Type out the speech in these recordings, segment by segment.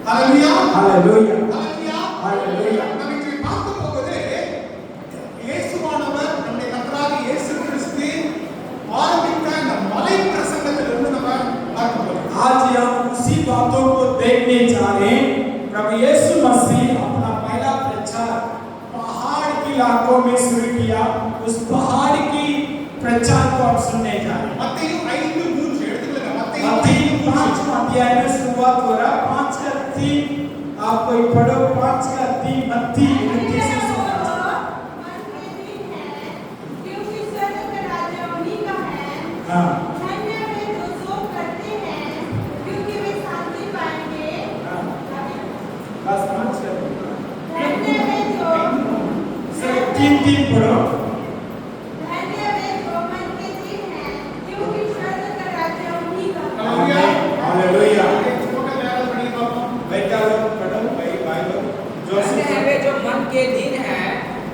ஹalleluya ஹalleluya ஹalleluya ஹalleluya. நம்ம இங்கே பார்க்க போவது இயேசுவானவர் நம்முடைய கர்த்தராகிய இயேசு கிறிஸ்து ஆரம்பித்த அந்த மலை பிரசங்கத்திலிருந்து நம்ம பார்க்க போறோம். आज हम उसी बातों को देखने जा रहे हैं। प्रभु यीशु मसीह अपना पहला प्रचार पहाड़ के इलाकों में शुरू किया। उस पहाड़ की प्रचार को हम सुनने जा रहे हैं। மத்தேயு 5:3 எடுத்துக்கங்க. मत्ती 5 अध्याय में शुरुआत हो रहा है। 5 का 3 आप कोई पढ़ो। 5 का 3 मत्ती 29 से हाँ बस 5 से 3 पढ़ो। हालेलुया बेटा लोग पढ़ो भाई लोग जो वे जो मन के दिन है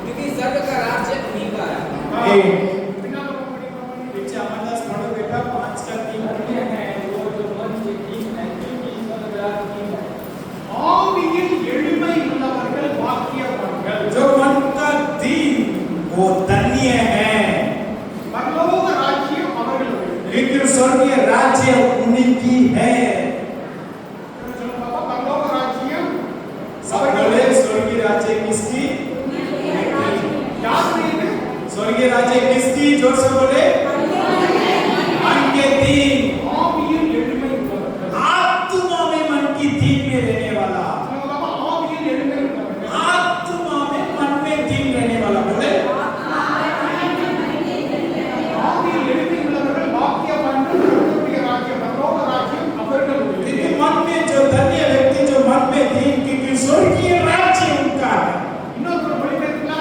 क्योंकि स्वर्ग का राज्य उन्हीं का है। पीछे अमरदास पढ़ो बेटा 5 का 3 है वो जो मन के दिन है क्योंकि स्वर्ग का राज्य उन्हीं का है। ஆவியில் எளிமை உள்ளவர்கள் பாக்கியவான்கள். जो मन का दिन वो धन्य है பரலோக ராஜ்யம் அவர்களுடையது. लेकिन स्वर्गीय राज्य उन्हीं की है। சொல்லுங்க பரலோக ராஜ்யம் सब बोले स्वर्गीय राज्य किसकी? யாருடையது? स्वर्गीय राज्य किसकी? जोर से बोले मन के दिन ஆவியில் எளிமை உள்ளவர்கள். आत्मा में मन की दिन में रहने वाला। சொல்லுங்க ஆவியில் எளிமை உள்ளவர்கள். आत्मा में मन में दिन रहने वाला बोले ஆவியில் எளிமை உள்ளவர்கள் பாக்கியவான்கள். அவர்களுடைய ராஜ்யம் பரலோக ராஜ்யம் அவர்களுடையது. क्योंकि मन में जो धन्य व्यक्ति जो मन में दिन क्योंकि स्वर्गीय राज्य उनका है। இன்னொரு மொழிபெயர்ப்புல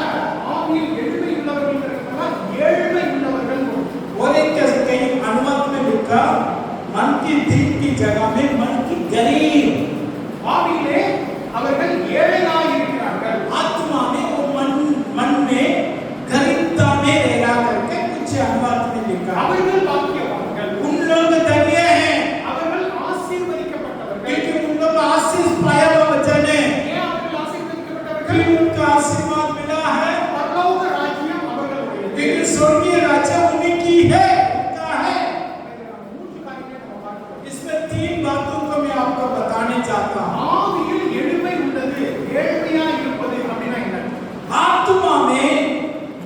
ஆவியில் எளிமை உள்ளவர்கள் இருக்கிறாங்க, ஏழ்மை உள்ளவர்கள். और एक कई अनुवाद में लिखा मन की दिन की जगह में मन की गरीब। ஆவியிலே அவர்கள் ஏழையாய் இருக்கிறார்கள். आत्मा में वो मन में गरीबता में रहना करके कुछ अनुवाद में लिखा। அவர்கள் பாக்கியவான்கள். उन लोग धन्य हैं அவர்கள் ஆசீர்வதிக்கப்பட்டவர்கள். क्योंकि उन लोग आशीष पाया हुआ वचन है ஏன் அவர்கள் कि ஆசீர்வதிக்கப்பட்டவர்கள்? उनका आशीर्वाद मिला है பரலோக ராஜ்யம் அவர்களுடையது. क्योंकि स्वर्गीय राज्य उन्हीं की है उनका है। மூன்று காரியங்களை நம்ம பார்க்கிறோம். इसमें 3 बातों को मैं आपको बताने चाहता हूँ। ஆவியில் எளிமை உள்ளது, ஏழ்மையாய் இருப்பது அப்படின்னா என்ன? आत्मा में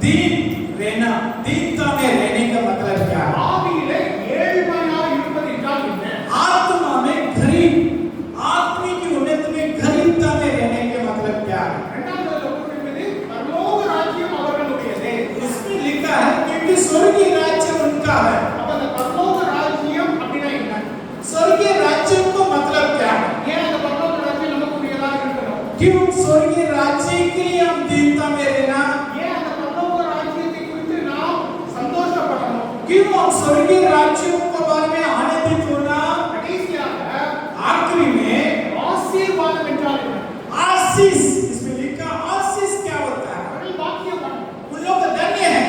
दीन रहना, दीनता में रहने का मतलब क्या है? ஆவியிலே ஏழ்மையாய் இருப்பது என்றால் என்ன? आत्मा में गरीब, आत्मिक उन्नति में गरीबता में रहने के मतलब क्या है? இரண்டாவது சொல்லுகிறது பரலோக ராஜ்யம் அவர்களுடையது. इसमें लिखा है क्योंकि स्वर्गीय राज्य उनका है। அப்ப அந்த பரலோக ராஜ்யம் அப்படின்னா என்ன? स्वर्गीय राज्य को मतलब क्या है? ஏன் அந்த பரலோக ராஜ்யம் நமக்குரியதா இருக்கணும்? क्यों स्वर्गीय राज्य के लिए हम दीनता में रहना? ஏன் அந்த பரலோக ராஜ்யத்தை குறித்து நாம் சந்தோஷப்படணும்? क्यों हम स्वर्गीय राज्यों के बारे में आनंदित होना? கடைசியாக आखिरी में ஆசீர்வாதம் என்றால் என்ன? आशीष, इसमें लिखा आशीष क्या होता है? அவர்கள் பாக்கியவான். उन लोग धन्य है।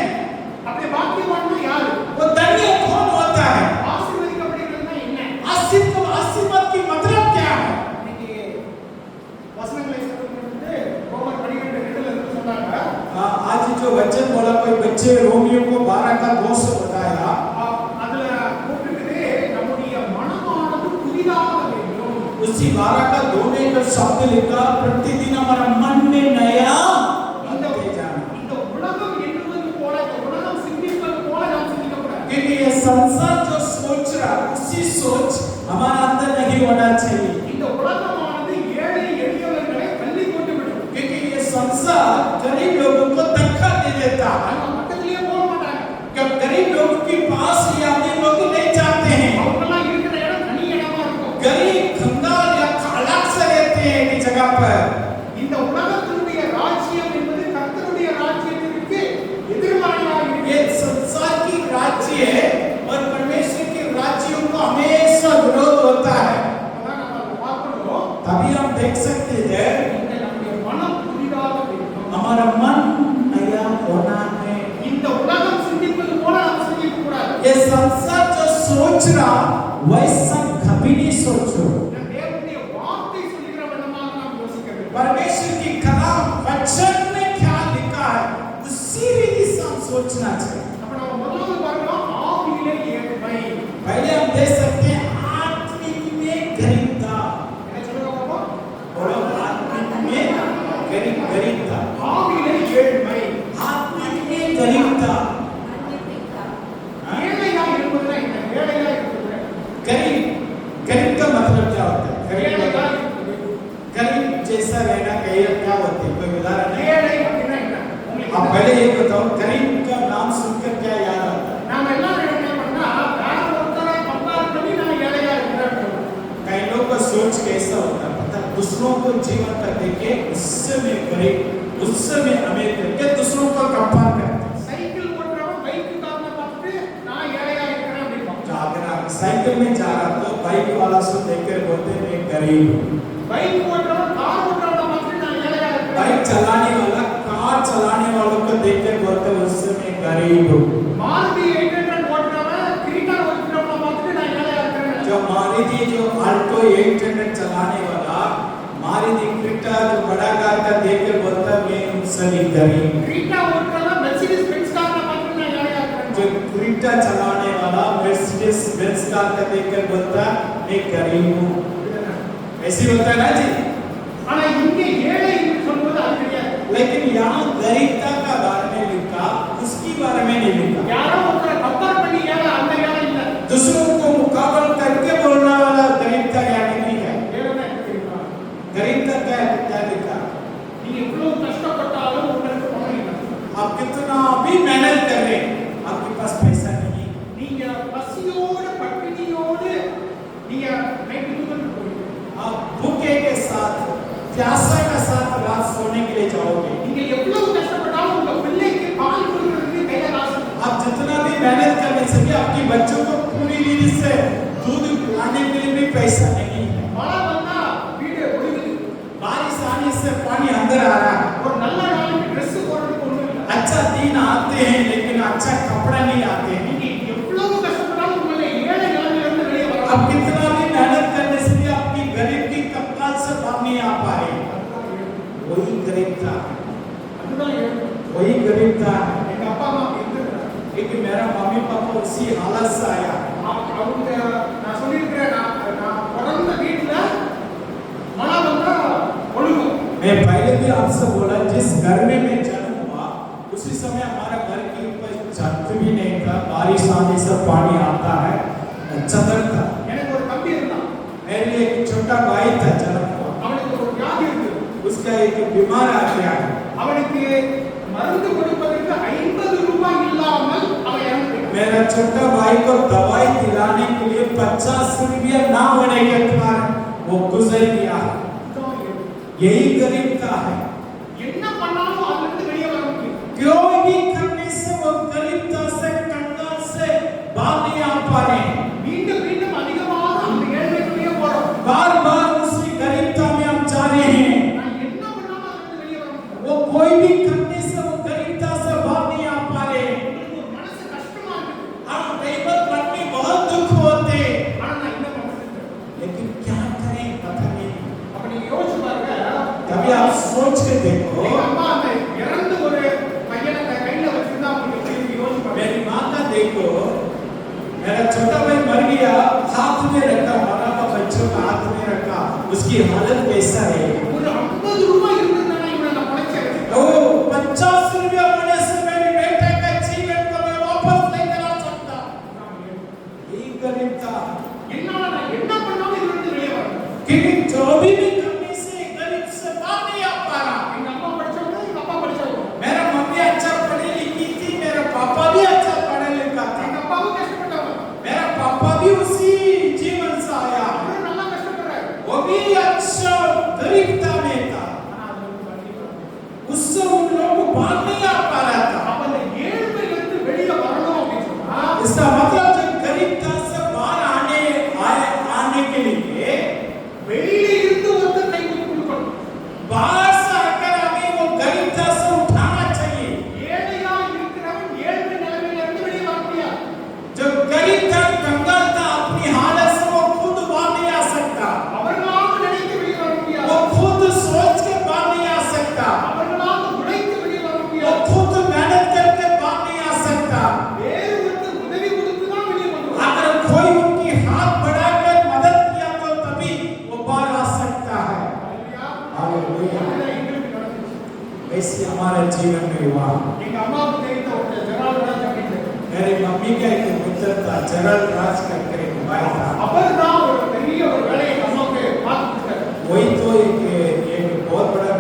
அப்படி பாக்கியவான்னா யாரு? वो धन्य कौन होता है? ஆசீர்வதிக்கப்படுகிறதுனா என்ன? आशीर्वाद की मतलब क्या है? இன்னைக்கு வசனங்களை சொல்லும்போது ரோமர் 12:2 இருந்து சொன்னாங்க. आज जो वचन बोला कोई बच्चे रोमियो को 12 का 2 से बताया। அதுல கூப்பிட்டு நம்முடைய மனமானது புதிதாக வேண்டும். उसी 12 का 2 में जो शब्द लिखा प्रतिदिन हमारा मन में नया बनते जाना। இந்த உலகம் எண்ணுவது போல, இந்த உலகம் சிந்திப்பது போல நாம் சிந்திக்கக்கூடாது. क्योंकि ये संसार जो सोच रहा उसी सोच हमारा अंदर नहीं होना चाहिए। இந்த உலகமானது ஏழை எளியவர்களை தள்ளி கொண்டு விடும். क्योंकि ये संसार गरीब लोगों को धक्का दे देता है। அவங்க பக்கத்திலேயே போக மாட்டாங்க. जब गरीब लोगों के पास ये आदमी लोग नहीं जाते हैं। அவங்கெல்லாம் இருக்கிற இடம் தனி இடமா இருக்கும். गरीब कंगाल या अलग से रहते हैं एक जगह पर। இந்த உலகத்தினுடைய ராஜ்யம் என்பது கர்த்தருடைய ராஜ்யத்திற்கு எதிர்மாறாக இருக்கு. ये संसार की राज्य है और परमेश्वर के राज्यों को हमेशा विरोध होता है। அதான் நம்ம அதை பார்க்கணும். तभी हम देख सकते हैं இந்த நம்முடைய மனம் புதிதாக வேண்டும். हमारा मन नया होना है। இந்த உலகம் சிந்திப்பது போல நாம் சிந்திக்க கூடாது. ये संसार जो सोच रहा वैसा कभी नहीं सोचो। தேவனுடைய வார்த்தை சொல்லுகிற परमेश्वर की कलाम वचन में क्या लिखा है उसी रीति से हम सोचना चाहिए। அப்ப நம்ம முதல்ல பார்க்கிறோம் ஆவியிலே ஏழ்மை. पहले हम देख सकते हैं आत्मिक में गरीबता। என்ன சொல்லுங்க பாப்போம்? बोलो आत्मिक में गरीबता। ஆவியிலே ஏழ்மை. आत्मिक में गरीबता। ஏழையா இருப்பதுனா என்ன? ஏழையா இருப்பது. गरीब गरीब का मतलब क्या होता है? ஏழையா गरीब जैसा रहना कहीं क्या होते हैं? कोई उदाहरण है? ஏழை அப்படினா என்ன? உங்களுக்கு आप पहले ये बताओ गरीब का नाम सुनकर क्या याद आता है? நாம எல்லாரும் என்ன பண்ணா வேற ஒருத்தரை கம்பேர் பண்ணி நான் ஏழையா இருக்கிறேன். कई लोगों का सोच कैसा होता है पता है? दूसरों को जीवन का देखे उससे मैं गरीब उससे मैं अमीर करके दूसरों को कंपेयर करते हैं। சைக்கிள் ஓட்டுறவன் பைக் காரனை பார்த்துட்டு நான் ஏழையா இருக்கிறேன் அப்படிம்பான். अगर आप साइकिल में जा रहा तो बाइक वाला से देखकर बोलते हैं मैं गरीब हूँ। பைக் ஓட்டுறவன் கார் ஓட்டுறவனை பார்த்துட்டு நான் ஏழையா இருக்கிறேன். बाइक चलाने वाला कार चलाने वालों को देखकर बोलते हैं उससे मैं गरीब हूँ। மாருதி 800 ஓட்டுறவன் கிரீட்டா ஓட்டுறவனை பார்த்துட்டு நான் ஏழையா இருக்கிறேன். जो मारुति जो अल्टो 800 चलाने वाला मारुति क्रेटा जो बड़ा कार का देखकर बोलता है मैं उससे भी गरीब हूँ। கிரீட்டா ஓட்டுறவன் மெர்சிடிஸ் பென்ஸ் காரனை பார்த்துட்டு நான் ஏழையா இருக்கிறேன். जो क्रेटा चलाने वाला मर्सिडीज बेंज कार का देखकर बोलता है मैं गरीब हूँ। ऐसे होता है ना जी। ஆனா இங்க ஏழை என்று சொல்வது அது கிடையாது. लेकिन यहाँ गरीबता का बारे में लिखा उसकी बारे में नहीं लिखा। யாரோ ஒருத்தரை கம்பேர் பண்ணி ஏழை அந்த ஏழை இல்ல. दूसरों को मुकाबला करके बोलने वाला गरीबता क्या नहीं है। ஏழைனா என்ன தெரியுமா? गरीबता क्या लिखा? நீங்க எவ்வளவு கஷ்டப்பட்டாலும் உங்களுக்கு பணம் இல்லை. आप कितना भी मेहनत कर रहे हैं आपके पास पैसा नहीं। நீங்க பசியோடு பட்டினியோடு நீங்க நைட் தூங்கிட்டு போறீங்க. आप भूखे के साथ प्यासा के साथ रात सोने के लिए जाओगे। நீங்க எவ்வளவு கஷ்டப்பட்டாலும் உங்க பிள்ளைக்கு பால் கொடுக்கிறதுக்கு கையில காசு இல்லை. आप जितना भी मेहनत करने से भी आपके बच्चों को पूरी रीति से दूध पिलाने के लिए भी पैसा नहीं है। மழை வந்தா வீடு ஒழுகுது. बारिश आने से पानी अंदर आ रहा है। ஒரு நல்ல நாளைக்கு Dress போடுறதுக்கு ஒண்ணும் இல்லை. अच्छा दिन आते हैं लेकिन अच्छा कपड़ा नहीं आते हैं। நீங்க எவ்வளவு கஷ்டப்பட்டாலும் உங்களை ஏழை நிலைமையிலிருந்து வெளியே आप வரலாம். कितना भी मेहनत करने से भी आपकी गरीब की कप्तान से बाहर नहीं आ पा रहे। वही गरीबता அதுதான் ஏழை. वही गरीबता है। எங்க அப்பா அம்மா இருந்திருக்காங்க. लेकिन मेरा मम्मी पापा उसी हालत से आया। அவங்க நான் சொல்லியிருக்கிறேன் நான் பிறந்த வீட்டுல மழை வந்தா ஒழுகும். मैं पहले भी आपसे बोला जिस घर में मैं जन्म हुआ उसी समय हमारा घर के ऊपर छत भी नहीं था। बारिश आने से पानी आता है छतर था। எனக்கு ஒரு தம்பி இருந்தான். मेरे लिए एक छोटा भाई था जन्म हुआ அவனுக்கு ஒரு வியாதி இருந்தது. उसका एक बीमार आ गया। அவனுக்கு மருந்து கொடுப்பதற்கு 50 ரூபாய் இல்லாமல் அவன் இறந்துட்டான். मेरा छोटा भाई को दवाई दिलाने के लिए 50 रुपया ना होने के कारण वो गुजर गया। यही गरीबता है। என்ன பண்ணாலும் அதுல இருந்து வெளியே வர முடியும். कोई भी करने से वो गरीबता से कंगाल से बाहर नहीं आ पा रहे। மீண்டும் மீண்டும் அதிகமாக அந்த ஏழ்மைக்குள்ளேயே போறோம். बार बार उसी गरीबता में हम जा रहे हैं। நான் என்ன பண்ணாலும் அதுல இருந்து வெளியே வர முடியும். वो कोई भी करने से वो गरीबता से बाहर नहीं आ पा रहे। உங்களுக்கு ஒரு மனசு கஷ்டமா இருக்கு. हम गरीबत मन में बहुत दुख होते ஆனா நான் என்ன பண்றது? लेकिन क्या करें पता नहीं। அப்ப நீங்க யோசிச்சு பாருங்க. कभी आप सोच के देखो எங்க அம்மா அந்த இறந்து ஒரு பையனை கையில வச்சிருந்தா உங்களுக்கு எப்படி யோசிச்சு பாருங்க. मेरी माँ का देखो मेरा छोटा भाई मर गया हाथ में रखा मरा हुआ बच्चों का हाथ में रखा उसकी हालत कैसा है। ஒரு 50 ரூபாய் இருந்ததுன்னா இவனை நான் படைச்சேன். ओ 50 रुपया होने से मेरे बेटे का जीवन को मैं वापस लेकर आ सकता। यही गरीबता என்னால நான் என்ன பண்ணாலும் இதுல இருந்து வெளியே வர முடியும். क्योंकि जो भी करने से गरीब से बाहर नहीं आ पा रहा। எங்க அம்மா படிச்சவங்க எங்க அப்பா படிச்சவங்க. मेरा मम्मी अच्छा पढ़ी लिखी थी मेरा पापा भी अच्छा पढ़ा लिखा था। எங்க அப்பாவும் கஷ்டப்பட்டவங்க. मेरा पापा भी उसी जीवन से आया அவரும் நல்லா கஷ்டப்படுறாரு. वो भी अच्छा गरीबता में था ஆனா அது வந்து வெளியே வர முடியும். उससे उन लोगों को बाहर नहीं आ पा रहा था। அப்ப அந்த ஏழ்மையிலிருந்து வெளியே வரணும் அப்படின்னு சொன்னா इसका मतलब जब गरीबता से बाहर आने के लिए வெளியில இருந்து ஒருத்தர் जीवन में हुआ। எங்க அம்மாவுக்கு தெரிந்த ஒரு ஜெரால்ட் ராஜ் அப்படின்னு मेरी मम्मी का एक मित्र था, जेराल्ड राज करके एक भाई था। அவர் தான் ஒரு பெரிய ஒரு வேலையை எங்க அம்மாவுக்கு பார்த்து கொடுத்தாரு. वही तो एक बहुत बड़ा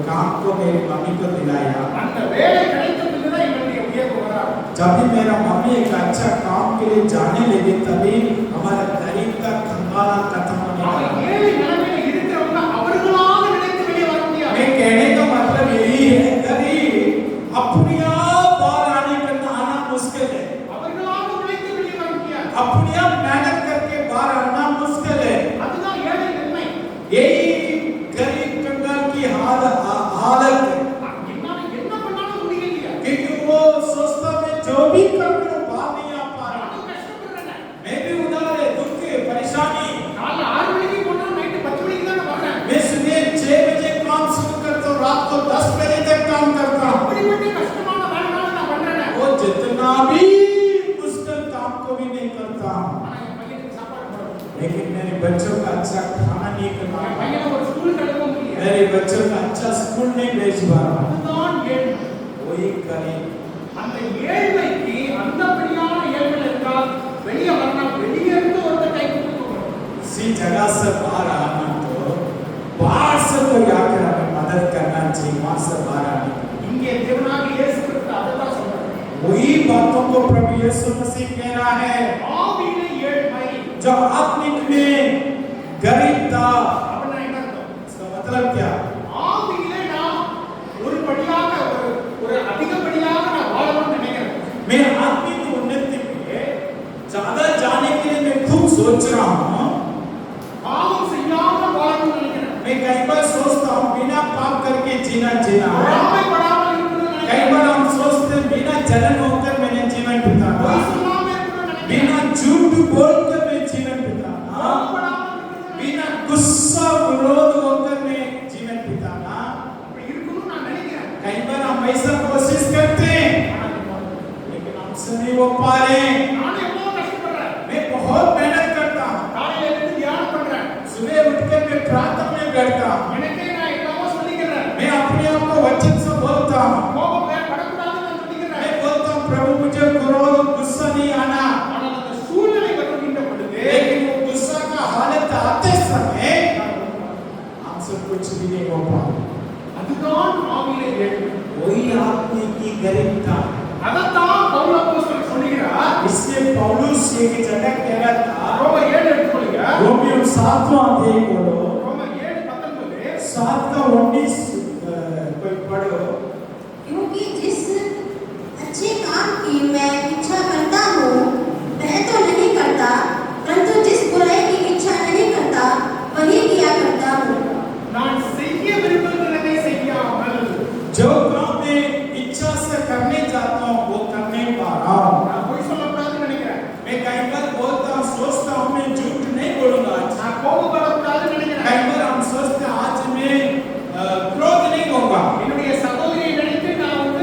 काम को मेरी मम्मी को दिलाया। அந்த வேலை கிடைத்த பிறகுதான் எங்களுடைய உயர்வு வராது. जब भी मेरा मम्मी एक अच्छा काम के लिए जाने लगी तभी हमारा गरीब का खंगाला खत्म होने அவர் लगा। ஏழை நிலைமையில இருக்கிறவங்க அவர்களாக நினைத்து வெளியே வர முடியாது. मैं कहने का मतलब यही है, गरीब अपने आप बाहर आना मुश्किल है। அவர்களாக உழைத்து வெளியே வர முடியாது. अपने आप मेहनत करके बाहर आना मुश्किल है। அதுதான் ஏழை நிலைமை. यही गरीब कंगाल की हालत है, என்னால என்ன பண்ணாலும் முடியலையா? क्योंकि वो सोचता मैं जो भी कर लूं बाहर नहीं आ पा रहा। நானும் கஷ்டப்படுறேன். मैं भी उधर है, दुख है, परेशानी। காலைல 6 மணிக்கு போனா நைட் 10 மணிக்கு தான் வரேன். मैं सुबह 6 बजे काम शुरू करता हूँ, रात को 10 बजे तक काम करता हूँ। அப்படிப்பட்ட கஷ்டமான வேலைனால நான் பண்றேன். वो जितना भी मुश्किल काम को भी नहीं करता हूँ, ஆனா என் பையனுக்கு சாப்பாடு போடணும். लेकिन मेरे बच्चों का अच्छा खाना नहीं என் खिला, பையனை ஒரு ஸ்கூலுக்கு அனுப்ப முடியல. मेरे बच्चों का अच्छा स्कूल नहीं भेज पा रहा। அதுதான் ஏழ்மை. वही गरीब அந்த ஏழ்மைக்கு அந்தபடியான ஏழ்மை இருந்தால் வெளியே வரணும். வெளியே இருந்து ஒருத்தர் கை கொடுக்கணும். इसी जगह से बाहर आना, तो बाहर से कोई आकर हमें मदद करना चाहिए, वहां से बाहर आने के लिए। இங்கே தேவனாகிய இயேசு கிறிஸ்து அதைத்தான் சொல்றாரு. वही बातों को प्रभु यीशु मसीह कह रहा है। ஆவியிலே ஏழ்மை. जो आत्मिक में गरीब था, அப்படின்னா என்ன அர்த்தம்? इसका मतलब क्या? ஆவியிலே நான் ஒரு படியாக ஒரு அதிகப்படியாக நான் வாழணும்னு நினைக்கிறேன். मैं आत्मिक उन्नति में ज्यादा जाने के लिए मैं खूब सोच रहा हूँ। பாவம் செய்யாம வாழணும்னு நினைக்கிறேன். मैं कई बार सोचता हूँ बिना पाप करके जीना பொறாமைப்படாமல் இருக்கணும்னு कई நினைக்கிறேன். बार हम सोचते हैं बिना जलन होकर मैंने जीवन बिताना, பொய் சொல்லாம இருக்கணும்னு நினைக்கிறேன். बिना झूठ बोलकर मैं जीवन बिताना, கோபப்படாமல் இருக்கணும்னு बिना गुस्सा विरोध होकर मैं जीवन बिताना। அப்படி இருக்கணும்னு நான் நினைக்கிறேன். कई बार हम ऐसा कोशिश करते हैं, लेकिन हमसे नहीं हो पा रहे। நான் எவ்வளவு கஷ்டப்படுறேன். मैं बहुत मेहनत करता हूँ, காலையில இருந்து தியானம் பண்றேன். सुबह उठकर मैं प्रार्थना में बैठता हूँ, எனக்கே நான் என்னவோ சொல்லிக்கிறேன். मैं अपने आप को वचन से बोलता हूँ, படக்கூடாதுன்னு நான் சொல்லிக்கிறேன். मैं बोलता हूँ प्रभु मुझे क्रोध गुस्सा नहीं आना। ஆனால் அந்த சூழ்நிலை வருகின்ற பொழுது लेकिन वो गुस्सा का हालत आते समय हमसे कुछ भी नहीं हो पाता। அதுதான் ஆவியிலே ஏழ்மை. वही आदमी की गरीबता। அதைத்தான் பவுல் அப்போஸ்தலன் சொல்லுகிறார். इसलिए पौलुस एक जगह कह रहा था, ரோமர் 7 எடுத்துக்கொள்ளுங்க. रोमियो 7वां अध्याय बोलो, ரோமர் 7:19 7 का 19 कोई पढ़ो। क्योंकि जिस अच्छे काम की मैं इच्छा करता हूँ वह तो नहीं करता, परंतु जिस बुराई की इच्छा नहीं करता वही किया करता हूँ। நான் செய்ய விரும்புகிறதை செய்யாமல் जो काम मैं इच्छा से करने जाता हूँ वो कर नहीं पा रहा हूँ। நான் பொய் சொல்லக்கூடாதுன்னு நினைக்கிறேன். मैं कई बार बोलता हूँ, सोचता हूँ मैं झूठ नहीं बोलूंगा आज। நான் கோபப்படக்கூடாதுன்னு कई நினைக்கிறேன். बार हम सोचते हैं आज मैं क्रोध नहीं होगा। என்னுடைய சகோதரியை நினைத்து நான்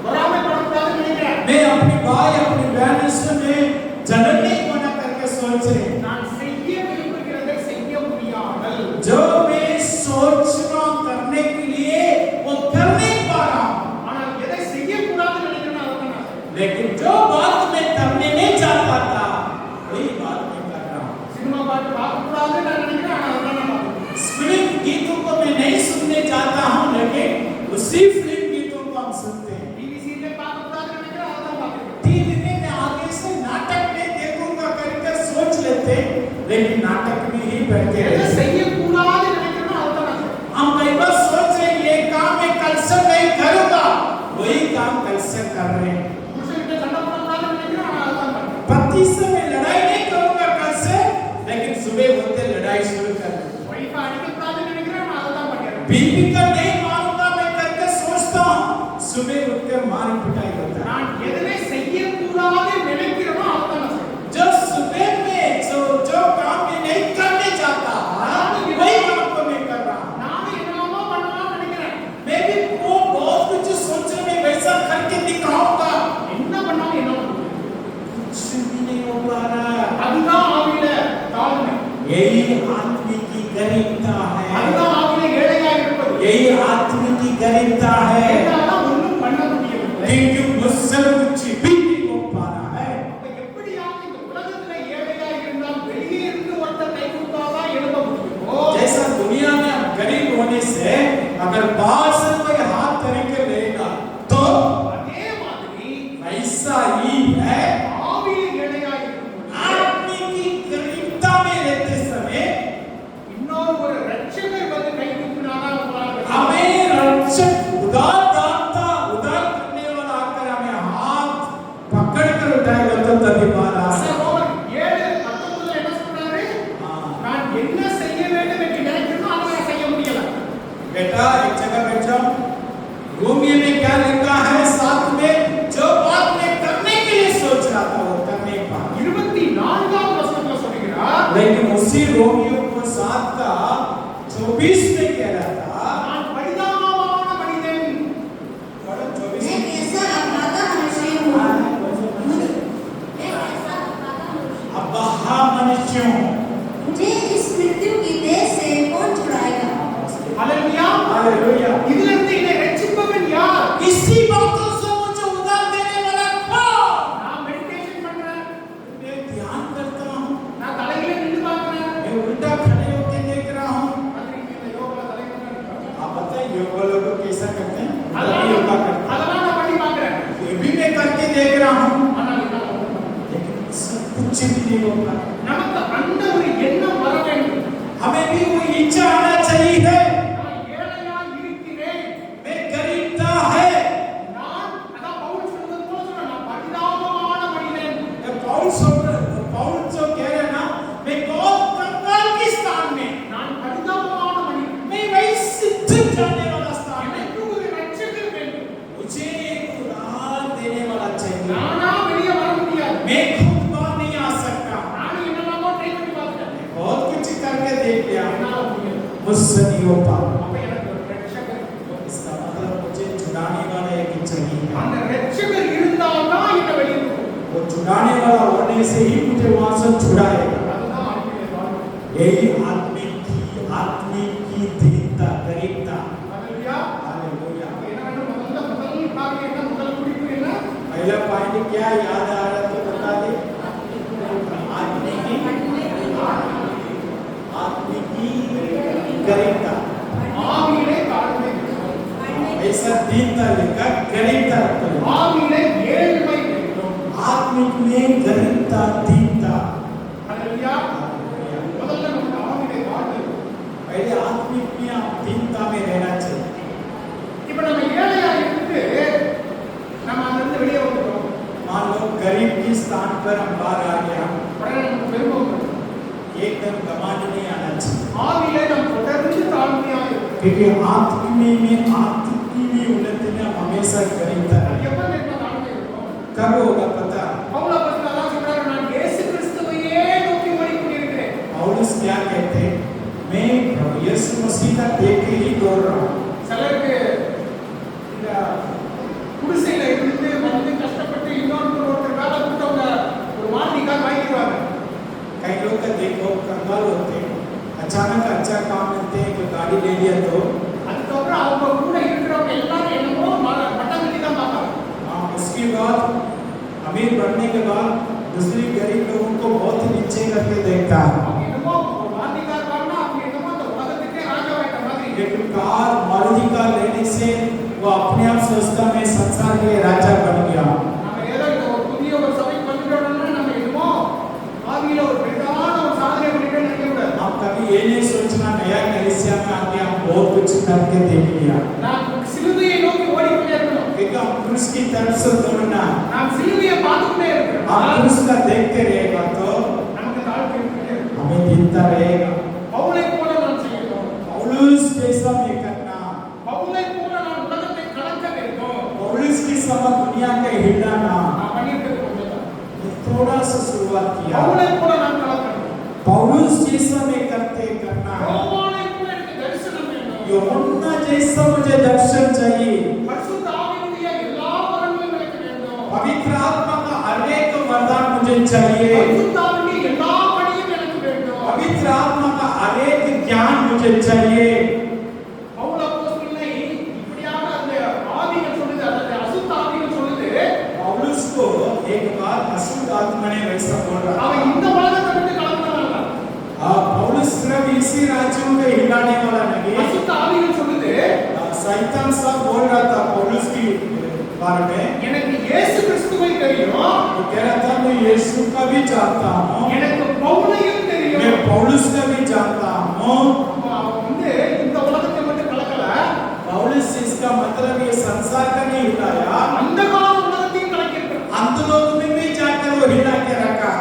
பொறாமைப்படக்கூடாதுன்னு நினைக்கிறேன். मैं अपनी भाई अपनी बहन से मैं जलन नहीं बना करके सोच रहे। நான் செய்ய விரும்புகிறதை செய்ய முடியாமல் जो मैं सोच रहा हूँ करने के लिए वो कर नहीं पा रहा हूँ। ஆனால் எதை செய்யக்கூடாதுன்னு நினைக்கிறேன் அதை நான் செய்றேன். लेकिन जो बात मैं करने नहीं चाहता था वही बात मैं कर रहा हूँ। சினிமா பாட்டு பார்க்கக்கூடாதுன்னு நான் நினைக்கிறேன். ஆனால் அதை நான் பார்க்கிறேன். फिल्म गीतों को मैं नहीं सुनने चाहता हूँ, लेकिन उसी फिल्म गीतों को हम सुनते हैं। டிவி சீரியல் பார்க்கக்கூடாதுன்னு நினைக்கிறேன். அதை தான் பார்க்கிறேன். टीवी में मैं आगे से नाटक नहीं देखूंगा करके सोच लेते, लेकिन नाटक में ही बैठे எதை रहते। செய்யக்கூடாதுன்னு நினைக்கிறேன். அதை தான் நான் செய்றேன். हम कई बार सोच रहे हैं ये काम मैं कल से नहीं करूंगा, वही काम कल से कर रहे हैं। புருஷன்கிட்ட சண்டை போடக்கூடாதுன்னு நினைக்கிறேன். ஆனால் அதை தான் பண்ணுறேன். पति से मैं लड़ाई नहीं करूंगा कल से, लेकिन सुबह होते लड़ाई शुरू कर रहे हैं। ஒய்ஃபை அடிக்கக்கூடாதுன்னு நினைக்கிறேன். ஆனால் அதை தான் பண்ணுறேன். बीवी का नहीं मारूंगा मैं करके सोचता हूँ, सुबह उठकर मार पिटाई होता है। நான் எதனை செய்யக்கூடாதுன்னு நினைக்கிறேனோ அதை தான் நான் செய்றேன். जो सुबह में जो काम मैं नहीं करने चाहता वही काम को मैं कर रहा हूँ। நானும் என்னெல்லாமோ பண்ணலாம்னு நினைக்கிறேன். मैं भी वो बहुत कुछ सोचने में वैसा करके दिखाऊंगा, என்ன பண்ணாலும் என்ன பண்ணுவேன். कुछ भी नहीं हो पा रहा। அதுதான் ஆவியில தாழ்மை. यही आदमी की गरीबता है, அதுதான் ஆவியில ஏழையாக இருப்பது. यही आदमी की गरीबता है। ஏழையாக होने से अगर बाहर से कोई हाथ धर के लेगा तो அதே மாதிரி वैसा ही है ஆவியில் ஏழையாய் இருக்கும்போது आदमी की गरीबता में रहते समय இன்னொரு ஒரு ரட்சகர் வந்து கை தூக்கினானா உங்களால हमें रक्षक उदारदाता उदार करने वाला आकर हमें हाथ पकड़ कर उठाएगा तो तभी बात आ सकती ரோமர் 7:19 என்ன சொல்றாரு நான் என்ன செய்ய வேண்டும் என்று நினைக்கிறேனோ அதை நான் செய்ய முடியல बेटा एक जगह बैठ जाओ रोमियो में क्या लिखा है साथ में जो बात मैं करने के लिए सोच रहा था वो कर नहीं पाया 24வது வசனத்துல சொல்கிறார் लेकिन उसी रोमियो को 7 का 24 में कह रहा था நான் பரிதாபமான மனிதன் पढ़ो मैं 24 कैसा अभागा मनुष्य हूँ मैं कैसा अभागा मनुष्य अब हा मनुष्य हूं मुझे इस मृत्यु की देह से कौन छुड़ाएगा ஹalleluya हालेलुया இதிலிருந்து என்னை ரட்சிப்பவன் யார் इसी बातों से मुझे उद्धार देने वाला कौन நான் மெடிடேஷன் பண்றேன் मैं ध्यान करता हूं நான் தலையில நின்னு பார்க்கறேன் मैं उल्टा खड़े होकर देख रहा हूं இந்த யோகா தலையில आप बताइए योग लोग कैसा करते हैं அதெல்லாம் योगा करते அதெல்லாம் நான் பண்ணி பார்க்கறேன் हैं ये भी मैं करके देख रहा हूं ஆனா என்னால ஒண்ணும் பண்ண முடியல. लेकिन सब कुछ भी नहीं होता நமக்கு அந்த ஒரு எண்ணம் வர வேண்டும் हमें भी वो इच्छा आना चाहिए நான் ஏழையா இருக்கிறேன் मैं गरीबता है நான் அதான் பவுல் சொல்றது போல சொல்றேன் நான் பரிதாபமான மனிதன் पाउल जो कह रहे हैं ना मैं बहुत कंगाल के स्थान में நான் பரிதாபமான மனிதன் मैं वही सिद्ध जाने वाला स्थान में எனக்கு ஒரு ரட்சகர் வேண்டும் मुझे एक उदार देने वाला चाहिए நானா வெளியே வர முடியாது मैं खुद बाहर नहीं आ सकता நானும் என்னெல்லாமோ ட்ரை பண்ணி பார்த்துட்டேன் बहुत कुछ करके देख लिया என்னால முடியாது मुझसे नहीं हो पा அப்ப எனக்கு ஒரு ரட்சகர் इसका मतलब मुझे छुड़ाने वाला एक चाहिए அந்த ரட்சகர் இருந்தால்தான் என்ன வெளியே போகும் वो छुड़ाने वाला होने से ही मुझे वहां से छुड़ाएगा அதுதான் ஆவியிலே வாழ்வு यही आत्मिक की दीनता गरीबता ஹalleluya हालेलुया அப்ப என்ன வேணும் முதல் காரியம் என்ன முதல் குறிப்பு என்ன पहला पॉइंट क्या याद आ रहा तो बता दे आत्मिक की गरीबता ஆவியிலே தாழ்மை ऐसा दीनता लिखा गरीबता रखो ஆவியிலே ஏழ்மை வேண்டும் आत्मिक में गरीबता दीनता ஹalleluya முதல்ல நமக்கு ஆவியிலே வாழ்வு पहले आत्मिक में आप दीनता में रहना चाहिए இப்போ நம்ம ஏழையா இருந்து நம்ம அதிலிருந்து வெளியே வந்துட்டோம் मान लो गरीब की स्थान पर हम बाहर आ गया உடனே நமக்கு பெருமை வந்துடும் एकदम घमंड नहीं आना चाहिए ஆவியிலே நாம் தொடர்ந்து தாழ்மையாக இருக்கணும் क्योंकि आत्मिक में उन्नति में हम हमेशा गरीबता रहेंगे எப்ப நம்ம தாழ்மை இருக்கும் कब होगा पता பவுல் அப்போஸ்தலன் சொல்றாரு நான் இயேசு கிறிஸ்துவையே நோக்கி ஓடிக்கொண்டிருக்கிறேன் पौलुस क्या कहते हैं मैं प्रभु यीशु मसीह का देख के ही दौड़ रहा हूँ சிலருக்கு இந்த குடிசையில இருந்து வந்து கஷ்டப்பட்டு ஒருத்தர் வேலை கொடுத்தவங்க ஒரு மாநிலக்காக வாங்கிடுவாங்க कई लोग का देखो कंगाल होते हैं अचानक अच्छा काम मिलते हैं तो गाड़ी ले लिया तो அதுக்கப்புறம் அவங்க கூட இருக்கிறவங்க எல்லாரும் என்னமோ மட்டம் கட்டி தான் பார்ப்பாங்க उसके बाद अमीर बनने के बाद दूसरी गरीब लोगों को बहुत नीचे करके देखता है அவங்க என்னமோ ஒரு மாநிலக்காக வரணும் அவங்க என்னமோ அந்த உலகத்துக்கே ராஜாவாயிட்ட மாதிரி लेकिन कार मारुति कार लेने से वो अपने आप सोचता मैं संसार के राजा बन गया நம்ம ஏதோ இந்த ஒரு புதிய ஒரு சபைக்கு வந்துட்டோம்னா நம்ம என்னமோ ஆவியில ஒரு பெரிதான ஒரு சாதனை பண்ணிட்டோம்னு நினைக்க கூடாது हम कभी ये नहीं सोचना नया कलीसिया में आके हम बहुत कुछ करके देख लिया நாம் சிலுவையை நோக்கி ஓடிக்கொண்டே இருக்கணும் क्योंकि हम क्रूस की तरफ से दौड़ना நாம் சிலுவையை பார்த்துக்கிட்டே இருக்கிறோம் हम क्रूस का देखते रहेगा तो நமக்கு தாழ்வு இருக்கிட்டே இருக்கும் हमें दिखता रहेगा பவுலை போல நாம் செய்யணும் पौलुस जैसा नहीं करना பவுலை போல நாம் உலகத்தை கலக்க வேண்டும் पौलुस की समझ दुनिया के हिलाना நான் பண்ணியிருக்கிறது கொஞ்சம் தான் थोड़ा सा शुरुआत किया பவுலை போல நாம் கலக்கணும் पौलुस जैसा मैं करते करना யோவானை போல எனக்கு தரிசனம் வேண்டும் யோहन्ना जैसा मुझे दर्शन चाहिए பரிசுத்த ஆவியினுடைய எல்லா வரங்களும் எனக்கு வேண்டும் पवित्र आत्मा का हर एक वरदान मुझे चाहिए பரிசுத்த ஆவியினுடைய எல்லா பணியும் எனக்கு வேண்டும் पवित्र आत्मा का हर एक ज्ञान मुझे चाहिए பவுல் அப்போஸ்தலனை இப்படியாக அந்த ஆவிகள் சொல்லுது அந்த அசுத்த ஆவிகள் சொல்லுது पौलुस को एक बार अशुद्ध आत्मा ने वैसा बोल रहा அவன் இந்த உலகத்தை விட்டு கலந்தவன் அல்ல पौलुस सिर्फ इसी राज्यों में हिलाने वाला नहीं அசுத்த ஆவிகள் शैतान सब बोल रहा था पौलुस की बारे में, எனக்கு இயேசு கிறிஸ்துவை தெரியும், वो कह रहा था मैं यीशु का भी जानता हूँ, எனக்கு பவுலையும் தெரியும். मैं पौलुस का भी जानता हूँ। அவன் வந்து இந்த உலகத்தை மட்டும் கலக்கல, पौलुस इसका मतलब ये संसार का नहीं उठाया, அந்த கால உலகத்தையும் கலக்கியிருக்கிறான். अंतलोक में भी जाकर वो हिला के रखा।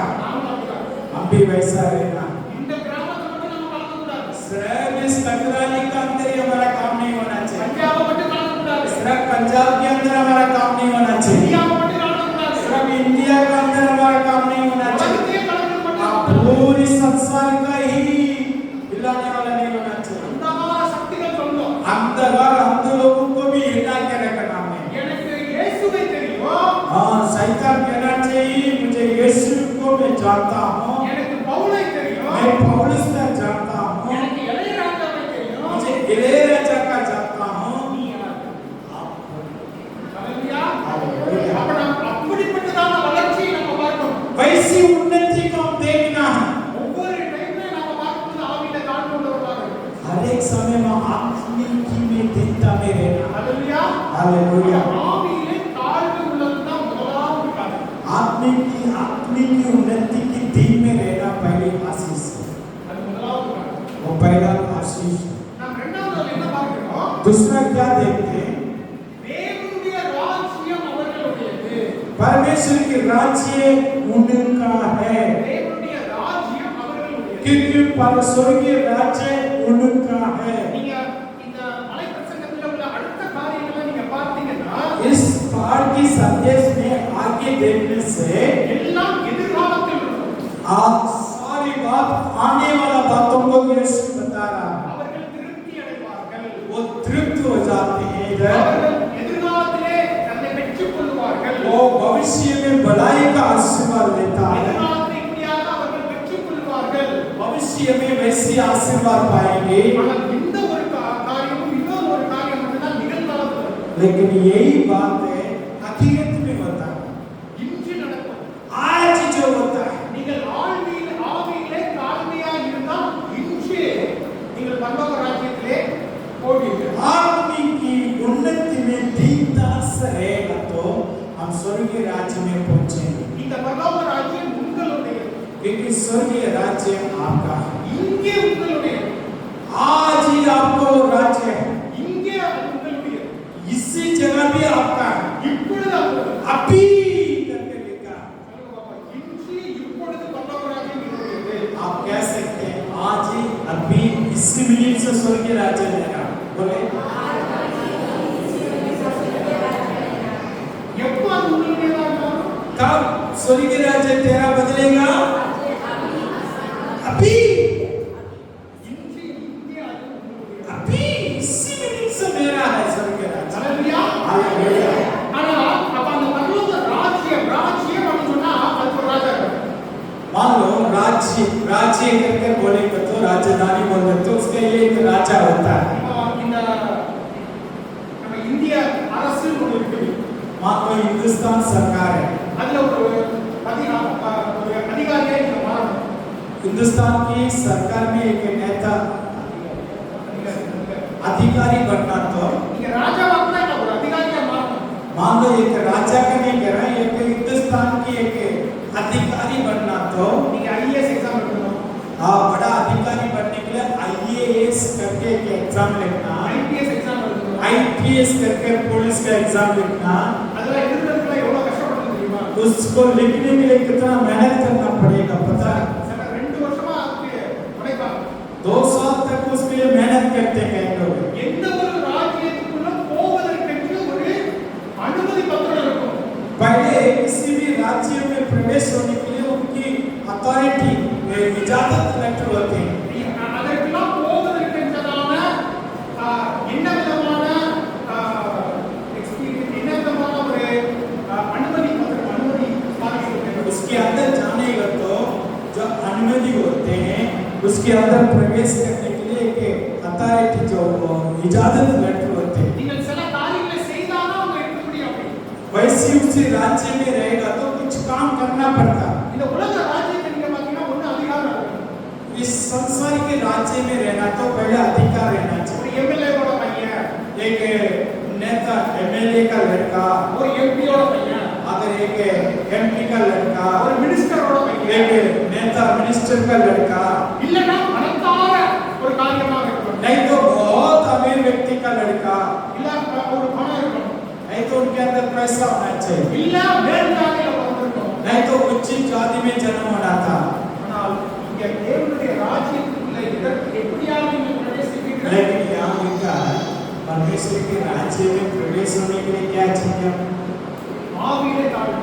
हम भी वैसा रहना। இந்த கிராமத்தை மட்டும் நம்ம கலக்கக்கூடாது, सिर्फ इस कतराली का अंदर ही हमारा काम नहीं होना चाहिए, பஞ்சாபை மட்டும் கலக்கக்கூடாது, सिर्फ पंजाब के अंदर हमारा काम नहीं होना चाहिए, இந்தியாவை மட்டும் கலக்கக்கூடாது, सिर्फ इंडिया के अंदर हमारा काम नहीं होना चाहिए, உலகத்தையே கலக்கணும் आप மட்டும். पूरी संसार का ही हिलाने वाला नहीं होना चाहिए। அந்த கால சக்திகள் சொல்லும், अंधकार अंध लोगों को भी हिला के रखना है। எனக்கு இயேசுவை தெரியும், हाँ, शैतान कहना चाहिए मुझे यीशु को मैं जानता हूँ, எனக்கு பவுலை தெரியும், मैं पौलुस का जानता हूँ, எனக்கு இளையராஜாவை தெரியும். मुझे इளையराजा का जानता हूँ। நீ யார்? ஹalleluya. हालेलुया। அப்ப நாம் அப்படிப்பட்டதான வளர்ச்சியை நம்ம பார்க்கணும். वैसी उन्नति को हम देखना है। ஒவ்வொரு டைம்ல நம்ம பார்க்கும்போது ஆவியில தாழ்வு உள்ளவர்களாக இருக்கணும். हर एक समय में आत्मिक में दीनता में रहना। ஹalleluya. हालेलुया। ஆவியிலே தாழ்வு உள்ளவர்தான் முதலாவது காரியம். आत्मिक की उन्नति की दिन में रहना पहले आशीष है। அது முதலாவது காரியம். वो पहला आशीष है। நாம் இரண்டாவது என்ன பார்க்கிறோம்? दूसरा क्या देखते हैं? தேவனுடைய ராஜ்யம் அவர்களுடையது. परमेश्वर की राज्य उनका है, தேவனுடைய ராஜ்யம் அவர்களுடையது. क्योंकि परमेश्वर की राज्य उनका है। நீங்க இந்த மலை பிரசங்கத்துல உள்ள அடுத்த காரியங்களை நீங்க பார்த்தீங்கன்னா इस पाठ की संदेश में आगे देखने से எல்லாம் எதிர்காலத்தில் இருக்கும். आप सारी बात आने वाला बातों को यीशु बता रहा है। அவர்கள் திருப்தி அடைவார்கள். वो तृप्त हो जाते हैं इधर, அவர்கள் எதிர்காலத்திலே தன்னை பெற்றுக் கொள்வார்கள். वो भविष्य में भलाई का आशीर्वाद लेता है, எதிர்காலத்தில் இப்படியாக அவர்கள் பெற்றுக் கொள்வார்கள். भविष्य में वैसी आशीर्वाद पाएंगे। ஆனால் இந்த ஒரு காரியமும் இன்னொரு ஒரு காரியம் மட்டும்தான் நிகழ்காலத்தில் இருக்கும். लेकिन यही बात है हकीकत में होता है, இன்று நடக்கும். आज जो होता है। நீங்கள் ஆவியிலே தாழ்மையாக இருந்தால் இன்று நீங்கள் பரலோக ராஜ்யத்திலே போவீர்கள். आदमी की उन्नति में दीनता से रहेगा तो हम स्वर्गीय राज्य में पहुंचेंगे, இந்த பரலோக ராஜ்யம் உங்களுடையது. क्योंकि स्वर्गीय राज्य आपका है। இங்கே உங்களுடையது. आज ही आपको वो राज्य है, இங்கே அது உங்களுடையது. इसी जगह भी आपका है। இப்பொழுது அது अभी करके लिखा, சொல்லுங்க பாப்பா. இன்று இப்பொழுது பரலோக ராஜ்யம் உங்களுடையது. आप कह सकते हैं आज ही अभी इसी मिनट से स्वर्गीय राज्य लेगा। बोले எப்போ அது உங்களுடையதா இருக்கும்? कब स्वर्गीय राज्य तेरा बदलेगा? अभी இன்று இங்கே அது உங்களுடையது. अभी इसी मिनट से मेरा है स्वर्गीय राज्य। ஹalleluya. हालेलुया। ஆனா அப்ப அந்த பரலோக ராஜ்யம் அப்படின்னு சொன்னா அது ஒரு ராஜா இருக்கு. मान लो राज्य करके बोलेंगे तो राजधानी बोल देते तो उसके लिए एक राजा होता है। இப்போ இந்த நம்ம இந்திய அரசு ஒன்று இருக்குது. मान लो हिंदुस्तान सरकार है, அதுல ஒரு அதிகாரியா நீங்க மாறணும். हिंदुस्तान की सरकार में एक नेता अधिकारी बनना तो நீங்க ராஜாவா இருந்தா இல்ல ஒரு அதிகாரியா மாறணும். मान लो एक राजा का नहीं कह रहा है, एक हिंदुस्तान की एक अधिकारी बनना तो நீங்க ஐஏஎஸ் एग्जाम எழுதணும். हाँ, बड़ा अधिकारी बनने के लिए IAS करके एक एग्जाम लिखना, ஐபிஎஸ் एग्जाम எழுதணும். IPS करके पुलिस का एग्जाम लिखना, அதெல்லாம் எழுதுறதுக்கு எவ்வளவு கஷ்டப்படணும் தெரியுமா? उसको लिखने के लिए कितना मेहनत करना पड़ेगा पता है? சில 2 வருஷமா அதுக்கு உழைப்பாங்க. 2 साल तक उसके लिए मेहनत करते हैं कई लोग। எந்த ஒரு ராஜ்யத்துக்குள்ள போவதற்கென்று ஒரு அனுமதி பத்திரம் இருக்கும். पहले किसी भी राज्य में प्रवेश होने के लिए उनकी अथॉरिटी इजाजत लेटर होते हैं। அதற்கெல்லாம் போவதற்கென்றதான என்ன விதமான எக்ஸ்பீரியன்ஸ், என்ன விதமான ஒரு அனுமதி பத்திரம் उसके अंदर जाने का तो जो अनुमति होते हैं उसके अंदर प्रवेश करने के लिए एक अथॉरिटी जो इजाजत लेटर होते हैं। நீங்கள் சில காரியங்களை செய்தாலும் அவங்க இருக்க முடியும். वैसे उसी राज्य में रहेगा तो कुछ काम करना पड़ता है। இந்த உலக ராஜ்யத்தை நீங்க பாத்தீங்கன்னா ஒண்ணு அதிகாரம் இருக்கு. इस संसार के राज्य में रहना तो पहले अधिकार रहना ஒரு चाहिए। எம்எல்ஏ கூட பையன், एक नेता एमएलए का लड़का, ஒரு எம்பியோட பையன், अगर एक एमपी का लड़का, ஒரு மினிஸ்டரோட பையன், एक नेता मिनिस्टर का लड़का, இல்லனா பணக்கார ஒரு காரியமாக இருக்கணும், नहीं तो बहुत अमीर व्यक्ति का लड़का, இல்ல ஒரு பணம் இருக்கணும், नहीं तो उनके अंदर पैसा होना चाहिए, இல்ல மேல் ஜாதியில வந்திருக்கணும், नहीं तो उच्च जाति में जन्म होना था। ஆனால் இங்க தேவனுடைய ராஜ்யத்துக்குள்ள இதற்கு எப்படியாவது நீங்கள் பிரவேசிப்பீர்கள்? लेकिन यहाँ लिखा है परमेश्वर के राज्य में प्रवेश होने के लिए क्या चाहिए? ஆவியிலே தாழ்வு,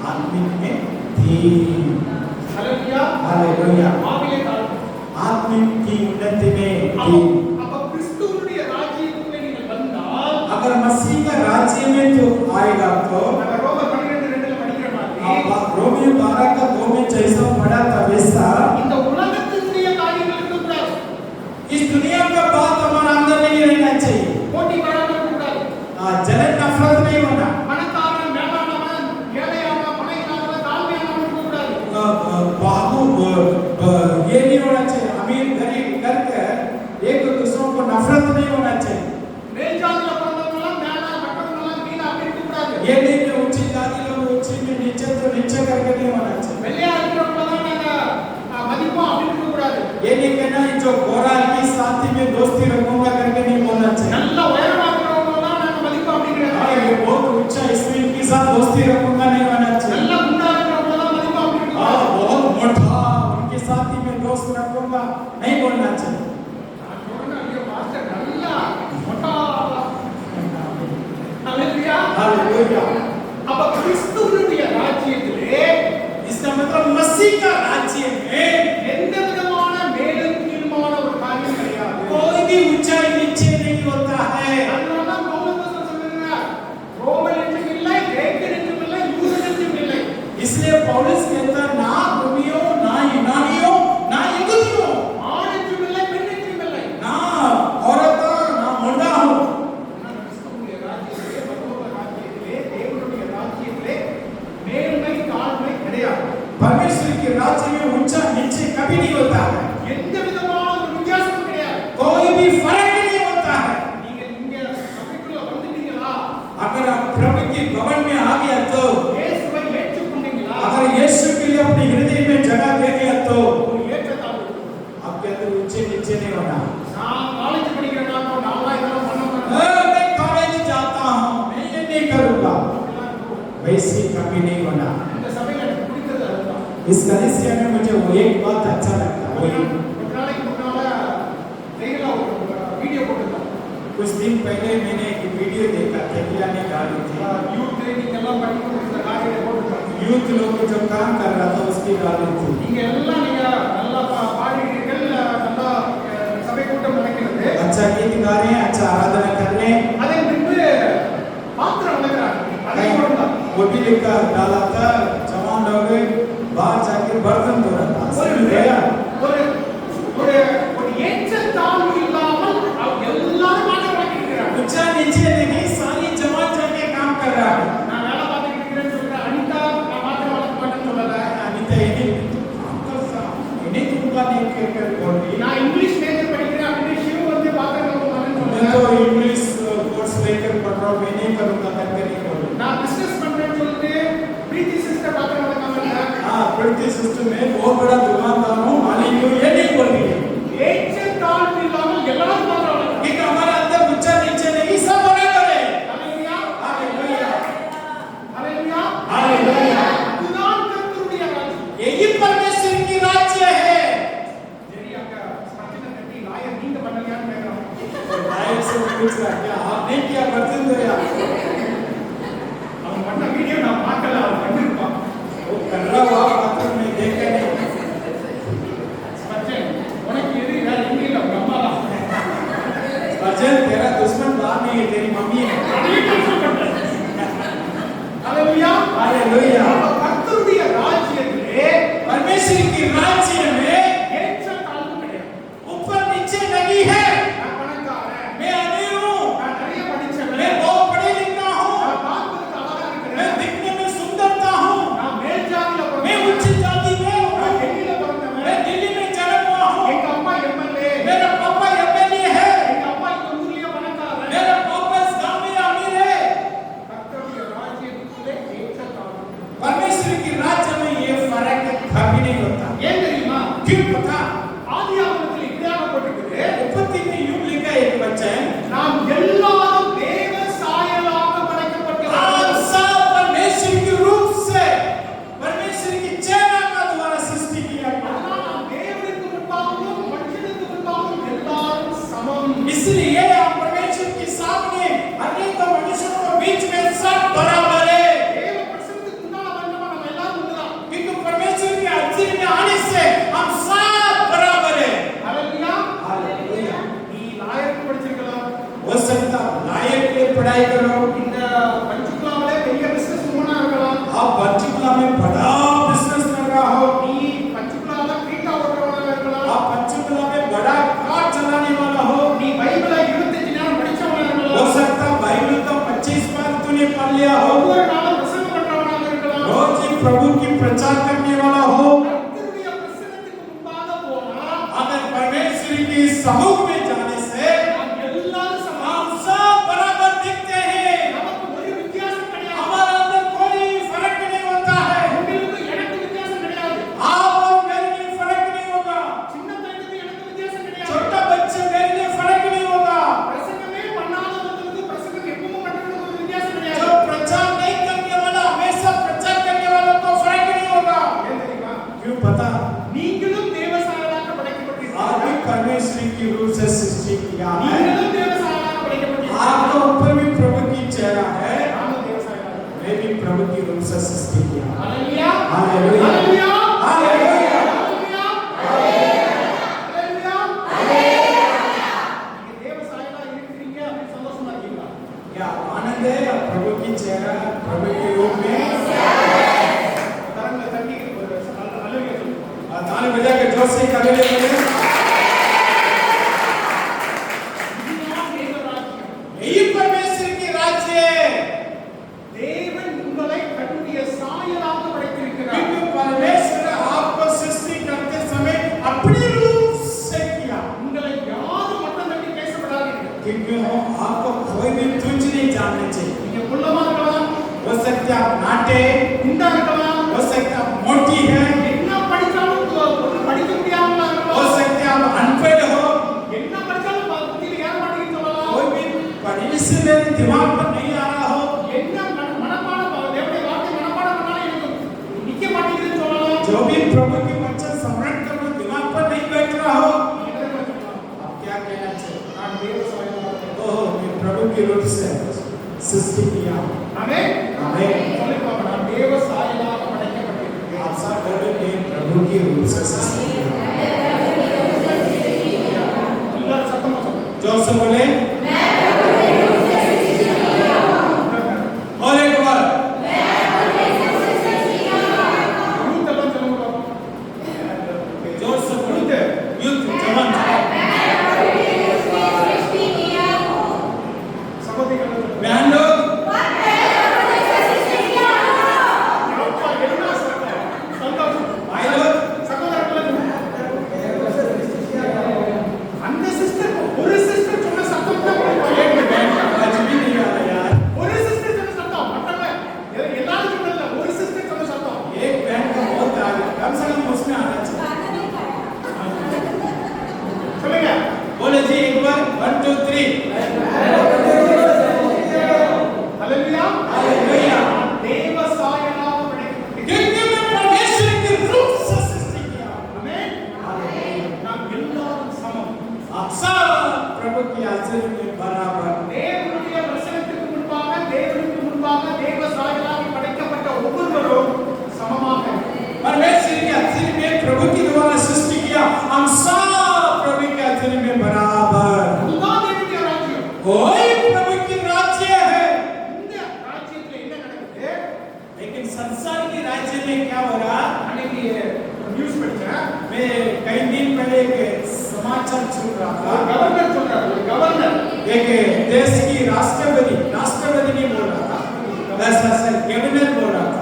आत्मिक में धीर, ஹல்லேலூயா, हालेलुया, ஆவியிலே தாழ்வு. आत्मिक की उन्नति में அப்ப धीर। அப்ப கிறிஸ்துவுடைய ராஜ்யத்துக்குள்ள நீங்கள் வந்தால் अगर मसीह का राज्य में तो आएगा तो நம்ம ரோமர் 12:2ல படிக்கிற மாதிரி आप रोमियो 12 का 2 में जैसा पढ़ा था वैसा இந்த உலகத்தினுடைய காரியங்கள் இருக்கக்கூடாது, इस दुनिया का बात हमारे अंदर नहीं रहना चाहिए, போட்டி வராமல் இருக்கக்கூடாது, जलन नफरत नहीं होना, பணக்காரன் மேலானவன் ஏழையானவன் பணம் இல்லாதவன் தாழ்மையானவன் இருக்கக்கூடாது, बाबू ये नहीं होना चाहिए, अमीर गरीब करके एक दूसरों को नफरत नहीं होना चाहिए, மேல் ஜாதியில பிறந்தவங்களாம் மேல மற்றவங்களாம் கீழே அப்படி இருக்கக்கூடாது, ये नहीं कि ऊंची जाति लोग ऊंची में नीचे तो नीचे करके नहीं होना चाहिए, வெள்ளையா இருக்கிறவங்க தான் நாங்க மதிப்போம் அப்படி இருக்கக்கூடாது, ये नहीं कहना है जो गोरा की साथी में दोस्ती रखूंगा करके नहीं बोलना चाहिए, நல்ல உயரமா இருக்கிறவங்க தான் நாங்க மதிப்போம் அப்படி हाँ, கிடையாது, ये बहुत ऊंचा इसमें इनके साथ दोस्ती रखूंगा नहीं होना चाहिए, நல்ல குண்டா இருக்கிறவங்க தான் மதிப்போம் அப்படி हाँ, இருக்கக்கூடாது. बहुत मोटा उनके साथी में दोस्त रखूंगा नहीं बोलना चाहिए। நான் சொல்றேன் ஐயோ மாஸ்டர் நல்லா மொட்டா ஹல்லேலூயா. हालेलुया। அப்ப கிறிஸ்துவினுடைய ராஜ்யத்திலே इसका मतलब मसीह का राज्य में எந்த விதமான மேலும் கீழுமான ஒரு காரியம் கிடையாது. कोई भी ऊंचाई नीचे नहीं होता है। அதனாலதான் பவுல் சொல்றார், ரோமன் என்றும் இல்லை, கிரேக்கர் என்றும் இல்லை, யூதன் என்றும் இல்லை. इसलिए पौलुस कहता ना रोमियो ना यूनानियो ना यहूदियो ஆண் என்றும் இல்லை, பெண் என்றும் இல்லை. ना औरत ना मुंडा हो। ஆனால் கிறிஸ்துவுடைய ராஜ்யத்திலே, பரலோக ராஜ்யத்திலே, தேவனுடைய ராஜ்யத்திலே மேன்மை தாழ்மை கிடையாது. परमेश्वर के राज्य में ऊंचा नीचे कभी नहीं होता है, எந்த விதமான ஒரு வித்தியாசமும் கிடையாது. कोई भी फर्क नहीं होता है। நீங்க இங்க சபைக்குள்ள வந்துட்டீங்களா? अगर आप प्रभु के भवन में आ गया तो, இயேசுவை ஏற்றுக்கொண்டீங்களா? अगर यीशु के लिए अपने हृदय में जगह दे दिया तो ஒரு ஏற்றத்தாழ்வு இருக்கும். आपके अंदर ऊंचे नीचे नहीं होना। நான் காலேஜ் படிக்கிறேன்னா நான்லாம் இதெல்லாம் பண்ண மாட்டேன். मैं कॉलेज जाता हूँ मैं ये नहीं करूँगा, वैसे कभी नहीं होना। இந்த சபையில எனக்கு பிடித்தது அதுதான். इस कलीसिया में मुझे वो एक बात अच्छा लगता है, वही கொஞ்ச நாளைக்கு முன்னால ரெகுலா ஒரு வீடியோ போட்டிருந்தோம். कुछ दिन पहले मैंने एक वीडियो देखा टेकिला ने डाली थी, யூத் ட்ரைனிங் எல்லாம் பண்ணி இந்த காரியத்தை போட்டிருந்தோம். यूथ लोग जो काम कर रहा था उसकी डाली थी। நீங்க எல்லாம் நீங்க நல்லா பாடுகிறீர்கள், நல்லா சபை கூட்டம் நடக்கிறது. अच्छा गीत गा रहे हैं, अच्छा आराधना कर रहे हैं, அதன் பின்பு பாத்திரம் வளர்க்குறாங்க. அதை போட்டுதான் वो भी लिखा डाला था जवान लोग बाहर जाके बर्तन धो रहा था। ஒரு समझ गया? ஒரு ஒரு ஒரு ஏற்றத்தாழ்வு இல்லாமல் எல்லாரும் மாற்றம் பண்ணிக்கிறாங்க. ऊंचा नीचे नहीं, सारी जवान जाके काम कर रहा है। நான் வேலை பார்த்துட்டு இருக்கிறேன்னு சொல்றேன். அனிதா நான் மாற்றம் வளர்க்க மாட்டேன்னு சொல்லல. अनिता इन्हें तुमका नहीं कहकर बोल रही, நான் இங்கிலீஷ் மேஜர் படிக்கிறேன் அப்படின்னு ஷிவ் வந்து பாத்திரம் வளர்க்க மாட்டேன்னு मैं சொல்லல. तो इंग्लिश कोर्स लेकर पढ़ रहा हूँ, मैं नहीं करूँगा करके नहीं बोल रही। நான் பிசினஸ் பண்றேன்னு சொல்லிட்டு பிரீத்தி சிஸ்டர் பாத்திரம் வளர்க்காம இல்லை. हाँ, प्रति सिस्टम में बहुत बड़ा दुकानदार हूँ, मालिक हूँ, ये नहीं बोल रही है। ஏற்றத்தாழ்வு இல்லாமல் எல்லாரும் பாத்திரம் வளர்க்கணும். क्योंकि हमारे अंदर ऊंचा नीचे नहीं, सब बराबर है। ஹல்லேலூயா. हालेलुया, ஹல்லேலூயா. हालेलुया। அதுதான் கர்த்தருடைய ராஜ்யம். यही परमेश्वर की राज्य है। சரி அங்க ஸ்பர்ஜனை கட்டி லாயர் நீங்க பண்ணலையான்னு கேட்கறாங்க. लायक से पूछ रहा क्या आपने किया, बर्तन धोया? அவன் பண்ண வீடியோ நான் பார்க்கல, அவன் பண்ணிருப்பான். वो कर रहा हुआ बर्तन में देखा नहीं। ஸ்பர்ஜன் உனக்கு எது வேற எங்க இல்ல, உங்க அம்மா தான். अर्जुन तेरा दुश्मन बाहर नहीं है, तेरी मम्मी है। ஹல்லேலூயா. हालेलुया। அப்ப கர்த்தருடைய ராஜ்யத்திலே परमेश्वर की राज्य में ஏற்றத்தாழ்வு கிடையாது. ऊपर नीचे नहीं है। நான் பணக்காரன், मैं अमीर हूँ, நான் நிறைய படிச்சவன், मैं बहुत पढ़े लिखा हूँ, நான் பார்ப்பதற்கு அழகா मैं இருக்கிறேன், दिखने में सुंदरता हूँ, நான் மேல் ஜாதியில मैं பிறந்தவன், उच्च जाति में हूँ, நான் டெல்லியில பிறந்தவன், मैं दिल्ली में जन्म हुआ हूँ, எங்க அப்பா எம்எல்ஏ, मेरा पापा एमएलए है, எங்க அப்பா இந்த ஊர்லயே பணக்காரன், मेरा पापा एक वचन, நாம் எல்லாரும் தேவ சாயலாக படைக்கப்பட்டவர்கள். हम सब परमेश्वर के रूप से, परमेश्वर की चेहरा का द्वारा सृष्टि किया गया। அதனால் நாம் தேவனுக்கு முன்பாகவும் மனுஷனுக்கு முன்பாகவும் எல்லாரும் சமம். इसलिए हम परमेश्वर के सामने अनेक मनुष्यों के बीच में सब बराबर है। தேவ பிரசன்னத்துக்கு முன்னால வந்தவங்க நம்ம எல்லாரும் ஒண்ணுதான். क्योंकि परमेश्वर के हाजिरी में आने से हम सब बराबर है। ஹalleluya. हालेलुया। நீ லாயக்கு படிச்சிருக்கலாம். हो सकता लायक के पढ़ाई करो, இந்த பஞ்சுக்குலாவிலே பெரிய பிசினஸ் உமனா இருக்கலாம். आप पंचकुला में बड़ा बिजनेस कर रहा हो, நீ பஞ்சுக்குலாவில பீட்டா ஓட்டுறவனா இருக்கலாம். आप पंचकुला में बड़ा कार चलाने वाला हो, நீ பைபிளை 25 நேரம் படிச்சவனா हो இருக்கலாம். सकता बाइबल का 25 बार तूने पढ़ लिया हो, ஒவ்வொரு நாளும் பிரசங்கம் பண்றவனா இருக்கலாம். रोज ही प्रभु की प्रचार करने वाला हो। கர்த்தருடைய பிரசன்னத்துக்கு முன்பாக போனா अगर परमेश्वर की समूह में जाने से நாம் எல்லாரும் சமம். हम सब बराबर दिखते हैं, நமக்கு ஒரு வித்தியாசம் கிடையாது. हमारे अंदर कोई फर्क नहीं होता है, உங்களுக்கு எனக்கு வித்தியாசம் கிடையாது. आप और मेरे लिए फर्क नहीं होगा, சின்ன பையனுக்கு எனக்கு வித்தியாசம் கிடையாது. छोटा बच्चे मेरे लिए फर्क नहीं होगा, பிரசங்கமே பண்ணாதவங்களுக்கு பிரசங்கம் எப்பவும் பண்றதுக்கு ஒரு வித்தியாசம் जो கிடையாது. प्रचार नहीं करने वाला हमेशा प्रचार करने वालों को फर्क नहीं होगा। ஏன் தெரியுமா? क्यों पता? நீங்களும் தேவசாயலாக படைக்கப்பட்டிருக்கிறீர்கள். आप भी परमेश्वर की रूप से सृष्टि किया है, நீங்களும் தேவசாயலாக படைக்கப்பட்டிருக்கிறீர்கள். आपके ऊपर भी प्रभु की चेहरा है, நானும் தேவசாயலாக. मैं भी प्रभु की रूप से सृष्टि किया। ஹalleluya. हालेलुया। ஹalleluya. हालेलुया। ஹalleluya. ஹalleluya. நீங்க தேவசாயலாக இருக்கிறீங்க அப்படி சந்தோஷமா இருக்கீங்களா? क्या आनंद है आप प्रभु की चेहरा, प्रभु के रूप में? கரங்களை தட்டி ஒரு ஹalleluya சொல்லுங்க. ताली बजा के जोर से हालेलुया बोले। இதுதான் தேவ ராஜ்யம். यही परमेश्वर की राज्य है, தேவன் உங்களை தன்னுடைய சாயலாக படைத்திருக்கிறார். क्योंकि परमेश्वर आपको सृष्टि करते समय अपने रूप से किया। உங்களை யாரும் மட்டம் தட்டி பேசப்படாதீர்கள். क्योंकि आपको कोई भी तुच्छ नहीं जानना चाहिए। நீங்க குள்ளமா இருக்கலாம், हो सकता है आप नाटे, குண்டா இருக்கலாம், हो सकता है आप मोटी है, என்ன படிச்சாலும் ஒண்ணும் படிக்க முடியாமலா हो இருக்கலாம், सकता है आप अनपढ़ हो, என்ன படிச்சாலும் புத்தியில ஏற மாட்டேங்குது சொல்லலாம், कोई भी पढ़ने से मेरे दिमाग पर नहीं आ रहा हो, என்ன மனப்பாடம் தேவனுடைய வார்த்தை மனப்பாடம் பண்ணாலும் எனக்கு நிக்க மாட்டேங்குதுன்னு சொல்லலாம். जो भी प्रभु के वचन स्मरण करना दिमाग पर नहीं बैठ रहा हो, என்ன சொல்லலாம்? आप क्या कहना चाहिए? நான் தேவசாயலாக ओह, मैं प्रभु के रूप से सृष्टि किया। ஆமென். आमीन। சொல்லிக்கோங்க, நான் தேவசாயலாக படைக்கப்பட்டிருக்கிறேன். आप सब बोले मैं प्रभु के रूप से सृष्टि किया। எல்லாரும் சத்தமா சொல்லுங்க. जोर से बोले और एक बार யூத் எல்லாம் சொல்லுங்க பாப்போம். जोर से बोले युद्ध जवान சகோதரிகள் சொல்லுங்க. बहन लोग அப்பா, என்ன சந்தோஷம். भाई लोग சகோதரர்கள் சொல்லுங்க. அந்த சிஸ்டர் ஒரு சிஸ்டர் சொன்ன சத்தம் தான் आज भी नहीं आ रहा यार। ஒரு சிஸ்டர் சொன்ன சத்தம் மற்றவங்க எல்லாரும் சொன்னதில்ல ஒரு சிஸ்டர் சொன்ன சத்தம். एक बहन का बहुत आ गया, कम से कम उसमें आना चाहिए। சொல்லுங்க. बोले जी एक बार 1 2 3 ஹalleluya. हालेलुया। தேவ சாயலாக படைக்கப்பட்டிருக்கிறேன். क्योंकि मैं परमेश्वर के रूप से सृष्टि किया। ஆமென். நாம் எல்லாரும் சமம். आप सब प्रभु की हाजिरी में बराबर। தேவனுடைய வசனத்துக்கு முன்பாக தேவனுக்கு முன்பாக தேவ சாயலாக படைக்கப்பட்ட ஒவ்வொருவரும் சமமாக परमेश्वर की हाजिरी में प्रभु के द्वारा सृष्टि किया, हम सब प्रभु की हाजिरी में बराबर। அதுதான் தேவனுடைய ராஜ்யம். कोई प्रभु की राज्य है, இந்த ராஜ்யத்துல என்ன நடக்குது? लेकिन संसार की राज्य में क्या हो रहा? அன்னைக்கு நியூஸ் படிச்சேன். मैं कई दिन पहले एक समाचार सुन रहा था। கவர்னர் சொல்றாரு, ஒரு கவர்னர் एक देश की राष्ट्रपति नहीं बोल रहा था, वैसा गवर्नर बोल रहा था,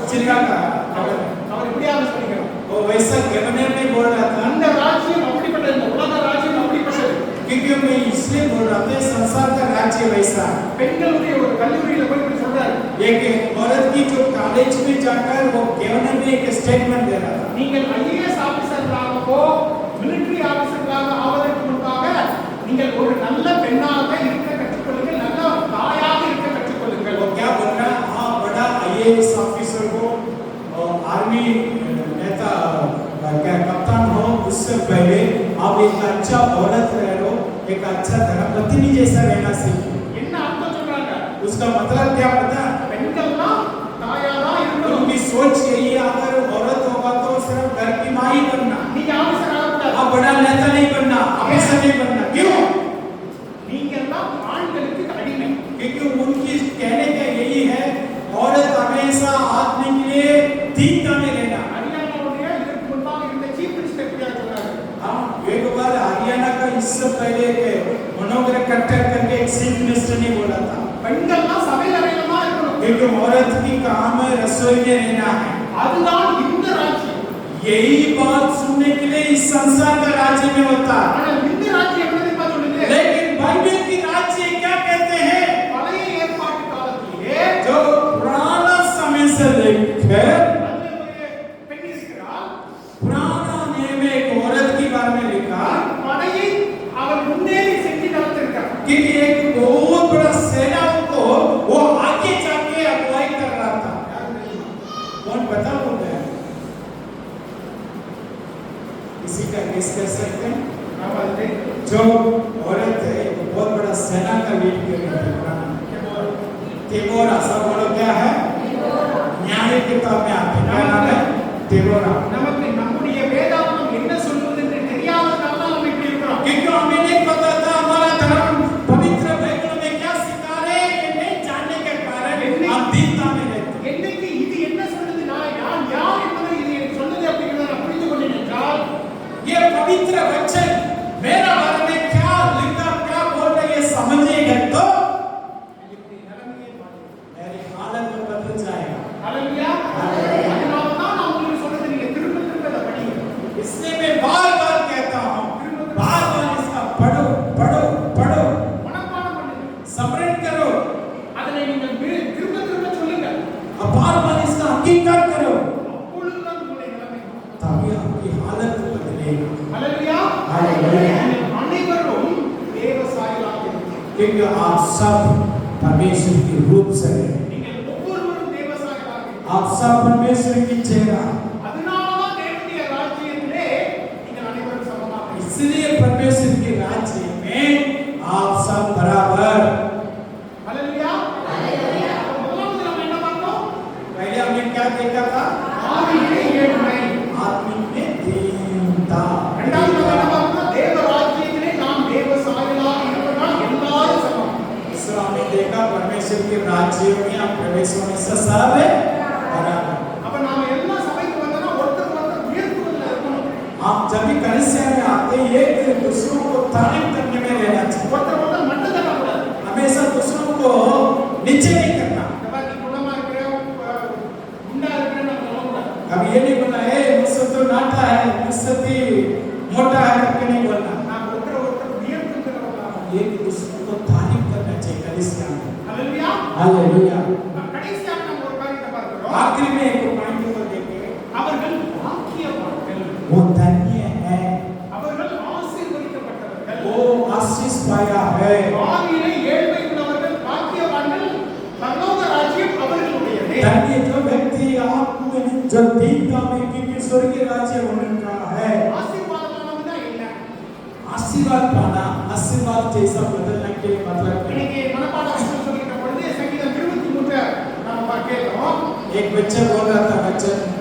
श्रीलंका का गवर्नर। அவர் இப்படி ஆலோசனைக்கிறார். वो वैसा गवर्नर नहीं बोल रहा था, அந்த ராஜ்யம் அப்படிப்பட்ட இந்த உலக ராஜ்யம் அப்படிப்பட்டது. क्योंकि मैं इसलिए बोल रहा था संसार का राज्य वैसा है। பெண்களுடைய ஒரு கல்லூரியில போய் இப்படி சொல்றாரு. एक औरत की जो कॉलेज में जाकर वो गवर्नर ने एक स्टेटमेंट दे रहा था, நீங்கள் ஐஏஎஸ் ஆபீசர்களாகவோ மிலிட்டரி ஆபீசர்களாக ஆவதற்கு முன்பாக நீங்கள் ஒரு நல்ல பெண்ணாக இருக்க கற்றுக்கொள்ளுங்கள், நல்ல தாயாக இருக்க கற்றுக்கொள்ளுங்கள். वो क्या बोल रहा है? हाँ, बड़ा आईएएस ऑफिसर हो और आर्मी नेता क्या कप्तान हो, उससे पहले आप एक अच्छा औरत रहो, एक अच्छा धर्मपत्नी जैसा रहना सीखो। என்ன அர்த்தம் சொல்றாங்க? उसका मतलब क्या पता? பெண்கள்னா தாயாரா இருக்கணும். उनकी सोच यही है, अगर औरत होगा तो सिर्फ घर की माँ ही बनना, நீங்க ஆபீசர் ஆகக்கூடாது. आप बड़ा नेता नहीं बनना, ऑफिसर नहीं बनना। क्यों? நீங்க எல்லாம் ஆண்களுக்கு அடிமை. क्योंकि उनकी कहने का यही है, औरत हमेशा आदमी के लिए दीनता में रहना। ஹரியானாவுடைய இதற்கு முன்பாக இருந்த சீஃப் மினிஸ்டர் क्या சொல்றாரு? हाँ, एक बार हरियाणा का इससे पहले के मनोहर कट्टर करके एक चीफ मिनिस्टर ने बोला था, பெண்கள்னா சபையில் அறையில தான் இருக்கணும். क्योंकि औरत की काम है रसोई में रहना है। அதுதான் இந்த ராஜ்யம். यही बात सुनने के लिए इस संसार का राज्य में होता है। ஆனால் இந்த ராஜ்யம் என்ன தெரியுமா சொல்லுது? लेकिन बाइबल की राज्य क्या कहते हैं? பழைய ஏற்பாட்டு காலத்திலே जो पुराना समय से लेकर அதுல ஒரு பெண் இருக்கிறாள். पुराना नियम में एक औरत के बारे में लिखा, படையை அவர் முன்னேறி சென்று நடத்திருக்கார். कि एक बहुत बड़ा सेनाओं को वो आगे जाके अगुवाई कर रहा था। कौन पता बोलते हैं? किसी का गेस कर सकते हैं? நாம் அதை जो औरत है एक बहुत बड़ा सेना का लीड कर रही है। तेबोरा, सब बोलो क्या है? न्याय किताब में आते हैं, क्या नाम है? तेबोरा। நமக்கு நம்முடைய வேதாகமம் என்ன சொல்லுவது என்று தெரியாததால் தான் நம்ம இப்படி இருக்கிறோம். क्योंकि हमें नहीं पता था हमारा धर्म पवित्र बाइबल में क्या सिखा रहे हैं, ये नहीं जानने के कारण हम दीनता में रहते हैं। என்னைக்கு இது என்ன சொல்லுது, நான் யார் என்பதை இது எனக்கு சொல்லுது அப்படிங்கிறத நான் புரிந்து கொண்டேன் என்றால், ये पवित्र वचन मेरा बारे में क्या लिखा, क्या बोल रहा है, ये समझेगा तो मेरी हालत में बदल जाएगा। ஹல்லேலூயா. அதனால தான் நான் உங்களுக்கு சொல்றது, நீங்க திரும்ப திரும்ப அதை படிங்க. इसलिए मैं बार-बार कहता हूँ, बार-बार इसका पढ़ो, पढ़ो, पढ़ो, மனப்பாடம் பண்ணுங்க. स्मरण करो அதனை நீங்கள் திரும்ப திரும்ப சொல்லுங்க. और बार-बार इसका हकीकत करो, அப்பொழுதுதான் உங்களுடைய நிலைமை மாறும். तभी आपकी हालत बदलेगी। ஹல்லேலூயா. ஹல்லேலூயா. நீங்கள் அனைவரும் தேவ சாயலாக இருக்கிறீர்கள். क्योंकि आप सब परमेश्वर के रूप से हैं, நீங்கள் ஒவ்வொருவரும் தேவ சாயலாக இருக்கிறீர்கள். आप सब परमेश्वर की चेहरा। அதனாலதான் தேவனுடைய ராஜ்யத்திலே நீங்கள் அனைவரும் சமமாக இருக்கிறீர்கள். इसलिए परमेश्वर के राज्य में आप सब बराबर। ஹல்லேலூயா. முதலாவது நம்ம என்ன பார்த்தோம்? पहले हमने क्या देखा था? ஆவியிலே ஏழ்மை. आत्मिक में दीनता। இரண்டாவது நம்ம என்ன பார்த்தோம்? தேவ ராஜ்யத்திலே நாம் தேவ சாயலாக இருப்பதால் எல்லாரும் சமம். दूसरा हमने देखा परमेश्वर के राज्य में आप प्रवेश होने से सब बराबर। அப்ப நாம எல்லா சபைக்கு வந்தோம்னா ஒருத்தருக்கு ஒருத்தர் உயர்த்துவதில் இருக்கணும். आप जब भी कलीसिया में आते हैं, एक दूसरों को तारीफ करने में रहना चाहिए, ஒருத்தர் ஒருத்தர் மட்டும் தரக்கூடாது. हमेशा दूसरों को नीचे नहीं करना। இந்த மாதிரி நீ குள்ளமா இருக்கிற, குண்டா இருக்கிறன்னு நம்ம சொல்லக்கூடாது. कभी ये नहीं बोलना है मुझसे तो नाटा है, मुझसे तो मोटा है करके नहीं बोलना। நாம் ஒருத்தர் ஒருத்தர் உயர்த்துகிறவர்களாக. एक दूसरे को तारीफ करना चाहिए कलीसिया में। ஹல்லேலூயா. हालेलुया। கடைசியாக நம்ம ஒரு காரியத்தை பார்க்கிறோம். आखिरी में एक पॉइंट को देखें, அவர்கள் பாக்கியவான்கள். वो धन्य है, அவர்கள் ஆசீர்வதிக்கப்பட்டவர்கள். वो आशीष पाया है। ஆவியிலே ஏழ்மை உள்ளவர்கள் பாக்கியவான்கள். பரலோக ராஜ்யம் அவர்களுடையது. धन्य जो व्यक्ति आप में जो दीनता में क्योंकि स्वर्गीय राज्य उनका है। ஆசீர்வாதமானதுதான் என்ன? आशीर्वाद पाना, आशीर्वाद जैसा बदलने के मतलब है। இன்னைக்கு மனப்பாட வசனம் சொல்லிட்ட பொழுது சங்கீதம் 23 நாம கேட்டோம். एक बच्चा बोल रहा था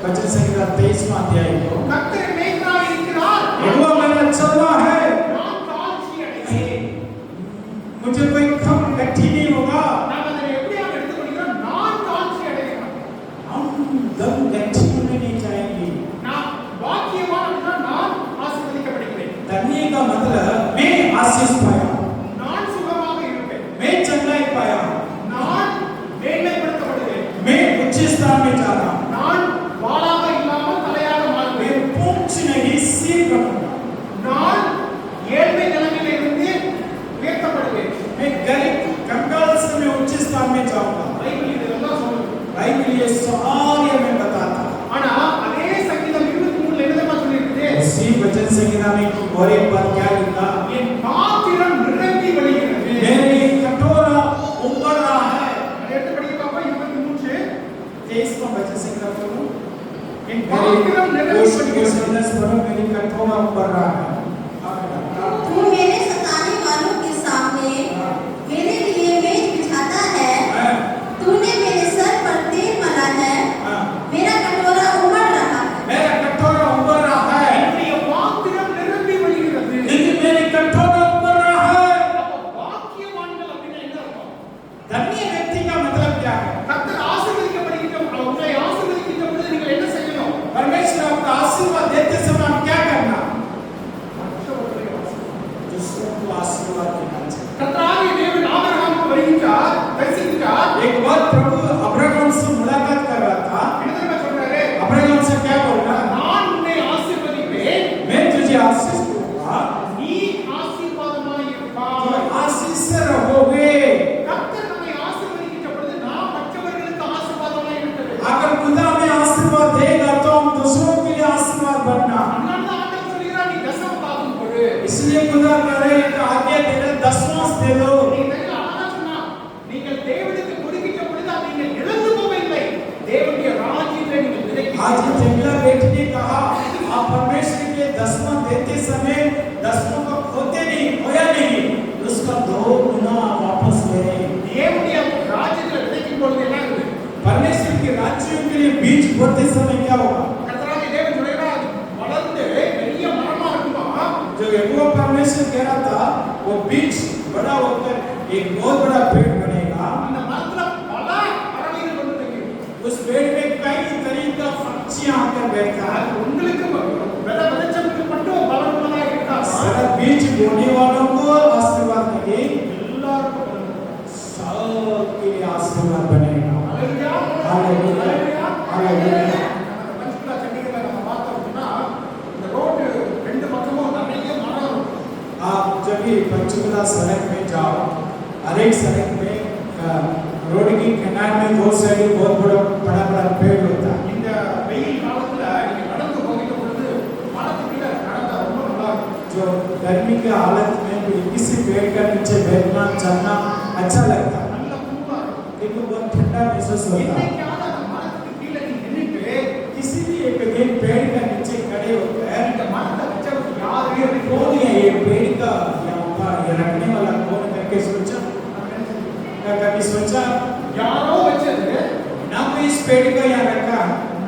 वचन संहिता 23वां अध्याय को, கர்த்தர் மேய்ப்பனாய் இருக்கிறார். यहोवा मेरा चलना है, நான் தாழ்ச்சி அடையேன். मुझे कोई कम गठी नहीं होगा। நாம் அதை எப்படியாக எடுத்துக்கொள்கிறோம்? நான் தாழ்ச்சி அடைய மாட்டேன். हम दम गठी में नहीं जाएंगे। நான் பாக்கியவான் அப்படின்னா நான் ஆசீர்வதிக்கப்படுகிறேன். धन्य का मतलब मैं आशीष पाया, நான் சுகமாக இருப்பேன். मैं चंगाई पाया, நான் மேன்மைப்படுத்தப்படுவேன். मैं उच्च स्थान में जा रहा हूं, நான் வாளாக இல்லாமல் தலையாக மாறுவேன். मैं पूंछ नहीं सिर बनूंगा, நான் ஏழ்மை நிலைமையிலிருந்து உயர்த்தப்படுவேன். मैं गरीब कंगाल से मैं उच्च स्थान में जाऊंगा। பைபிள் இதெல்லாம் சொல்லுது. बाइबल ये सारे में बताता है। ஆனா அதே சங்கீதம் 23 என்ன சொல்லியிருக்குது? उसी वचन संहिता में और एक बार क्या लिखा, என் பாத்திரம் मेरी कठोरा बढ़ रहा है। तू मेरे सताने वालों के सामने मेरे लिए मेज बिछाता है। तूने मेरे सर पर तेल मला है। मेरा कटोरा उमड़ रहा है। मेरा कटोरा उमड़ रहा है। என்னுடைய பாத்திரம் நிரம்பி வழிகிறது. लेकिन मेरी कटोरा उमड़ रहा है। பாக்கியவான்கள் அப்படின்னா என்ன அர்த்தம்? धन्य व्यक्ति का मतलब क्या है? கர்த்தர் ஆசீர்வதிக்கப்படுகின்ற உங்களை ஆசீர்வதிக்கின்ற பொழுது நீங்கள் என்ன செய்யணும்? परमेश्वर आपको आशीर्वाद देते समय आप क्या करना? दूसरों को आशीर्वाद देना चाहिए। கர்த்தராகிய தேவன் ஆபிரகாமுக்கு வருகின்றார், தரிசிக்கின்றார். एक बार प्रभु अब्राहम से मुलाकात कर रहा था। என்ன தெரியுமா சொல்றாரு? अब्राहम से क्या बोल रहा? நான் உன்னை ஆசீர்வதிப்பேன். मैं तुझे आशीष दूंगा। நீ ஆசீர்வாதமாய் तुम இருப்பாய். आशीष से रहोगे। கர்த்தர் நம்மை ஆசீர்வதிக்கின்ற பொழுது நாம் மற்றவர்களுக்கு ஆசீர்வாதமாய் இருக்க வேண்டும். अगर खुदा हमें आशीर्वाद देगा तो हम दूसरों के लिए आशीर्वाद बनना। அதனால தான் ஆண்டவர் சொல்கிறார், நீ தசம பாகம் கொடு. इसलिए खुदा कह रहे हैं कि आगे तेरे दसवां दे दो। நீ தெரியல அழகா சொன்னா, நீங்கள் தேவனுக்கு கொடுக்கின்ற பொழுது அதை நீங்கள் இழந்து போவதில்லை. தேவனுடைய ராஜ்யத்தை நீங்கள் விதைக்கிறீர்கள். आज जंगला बेट ने कहा आप परमेश्वर के दसवां देते समय दसवां को खोते नहीं, खोया नहीं, उसका 2 गुना वापस ले रहे हैं। தேவனுடைய ராஜ்யத்தை விதைக்கும் பொழுது என்ன ஆகுது? परमेश्वर के राज्य के लिए बीज बोते समय क्या होगा? கர்த்தராகிய தேவன் சொல்கிறார், அது வளர்ந்து பெரிய மரமா இருக்குமா? जो यहोवा परमेश्वर कह रहा था वो बीज बड़ा होकर एक बहुत बड़ा पेड़ बनेगा। அந்த மரத்துல பல பறவைகள் வந்து தங்கிடும். उस पेड़ में कई तरह का पक्षियां आकर बैठता है। அது உங்களுக்கு விதை விதைச்சவங்களுக்கு மட்டும் பலனுள்ளதா இருக்காது. सारा बीज बोने वालों को आशीर्वाद नहीं, எல்லாருக்கும் பலனுள்ளது. सबके लिए आशीर्वाद बनेगा। அல்லேலூயா. Hallelujah, hallelujah. நம்ம பஞ்சுகுலா சண்டிகர்ல நம்ம பார்த்தோம் அப்படின்னா, இந்த ரோடு ரெண்டு பக்கமும் நிறைய மரம் இருக்கும். आप जब भी पंचकुला सड़क में जाओ, हर एक सड़क में रोड की किनारे में 2 साइड बहुत बड़ा बड़ा पेड़ होता है। இந்த வெயில் காலத்துல நீங்க நடந்து போகின்ற பொழுது மரத்துக்குள்ள நடந்தா ரொம்ப நல்லா இருக்கும். जो गर्मी के हालत में भी किसी पेड़ का नीचे बैठना चलना अच्छा लगता है, நல்ல கூலா இருக்கும். क्योंकि बहुत ठंडा महसूस होता है। என்னைக்காவது அந்த மரத்துக்கு கீழே நீ நின்னுட்டு किसी भी एक दिन पेड़ का नीचे खड़े होकर இந்த மரத்தை வச்சவங்க யாரு அப்படின்னு कौन है ये पेड़ का यहाँ पर ये रखने वाला कौन करके सोचा? क्या कभी सोचा? யாரோ வச்சது ना कोई इस पेड़ को यहाँ रखा,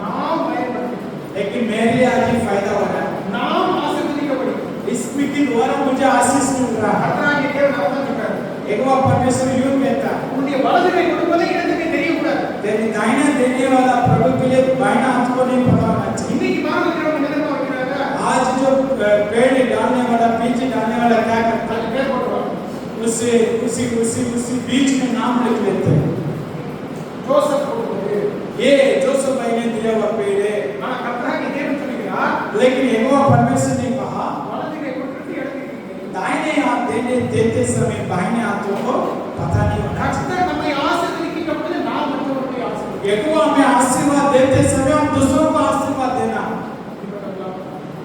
நாம் பயன்படுத்தி लेकिन मेरे लिए आज ही फायदा हो रहा है। நாம் ஆசீர்வதிக்கப்படும். इसमें के द्वारा मुझे आशीष मिल रहा है। கர்த்தராகிய தேவன் அவர்தான் சொல்றாரு, एक बार परमेश्वर यूं कहता है, உன்னுடைய வலது கை கொடுப்பதை இடது கை தெரியக்கூடாது. तेरे दाहिना देने वाला प्रभु के लिए बाइना हाथ को नहीं पता होना चाहिए। இன்னைக்கு மரம் வைக்கிறவங்க என்ன வைக்கிறாங்க? आज जो पेड़ डालने वाला बीज डालने वाला क्या करता அது பேர் போடுவாங்க. है? उसी बीज में नाम लिख लेते हैं। ஜோசப் போடுவது. ये जोसेफ भाई ने दिया हुआ पेड़ है। ஆனா கர்த்தராகிய தேவன் சொல்கிறார், लेकिन यहोवा परमेश्वर ने कहा வலது கை கொடுக்கிறது இடது கை கொடுக்கிறது. दाहिने हाथ देते समय बाहिने हाथों को पता नहीं होना चाहिए। கர்த்தர் நம்மை ஆசீர்வதிக்கின்ற பொழுது நாம் மற்றவர்களை ஆசீர்வதிக்கிறோம். यहोवा हमें आशीर्वाद देते समय हम दूसरों को आशीर्वाद देना,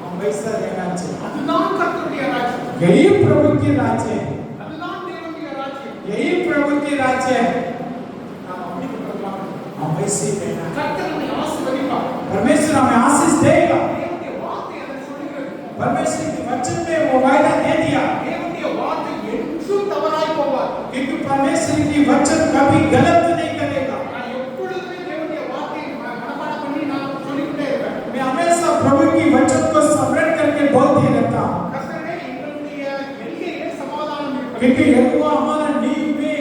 हम वैसा देना चाहिए। அதுதான் கர்த்தருடைய ராஜ்யம். यही प्रभु की राज्य है, அதுதான் தேவனுடைய ராஜ்யம். यही प्रभु की राज्य है, நாம் அப்படி கொடுக்கலாம். हम वैसे ही देना। கர்த்தர் நம்மை ஆசீர்வதிப்பார். परमेश्वर हमें आशीष देगा। தேவனுடைய வார்த்தை அதை சொல்கிறது. परमेश्वर के वचन में वो वायदा दे दिया, தேவனுடைய வார்த்தை என்றும் தவறாய் போவார். क्योंकि परमेश्वर की वचन कभी गलत नहीं करेगा। நான் எப்பொழுதுமே தேவனுடைய வார்த்தையை மனப்பாடம் பண்ணி நான் சொல்லிக்கிட்டே இருப்பேன். मैं हमेशा प्रभु की वचन को स्मरण करके बोलते रहता हूँ, கர்த்தரே, எங்களுடைய எல்லையிலே சமாதானம் இருப்பது. क्योंकि यहोवा हमारा नींव में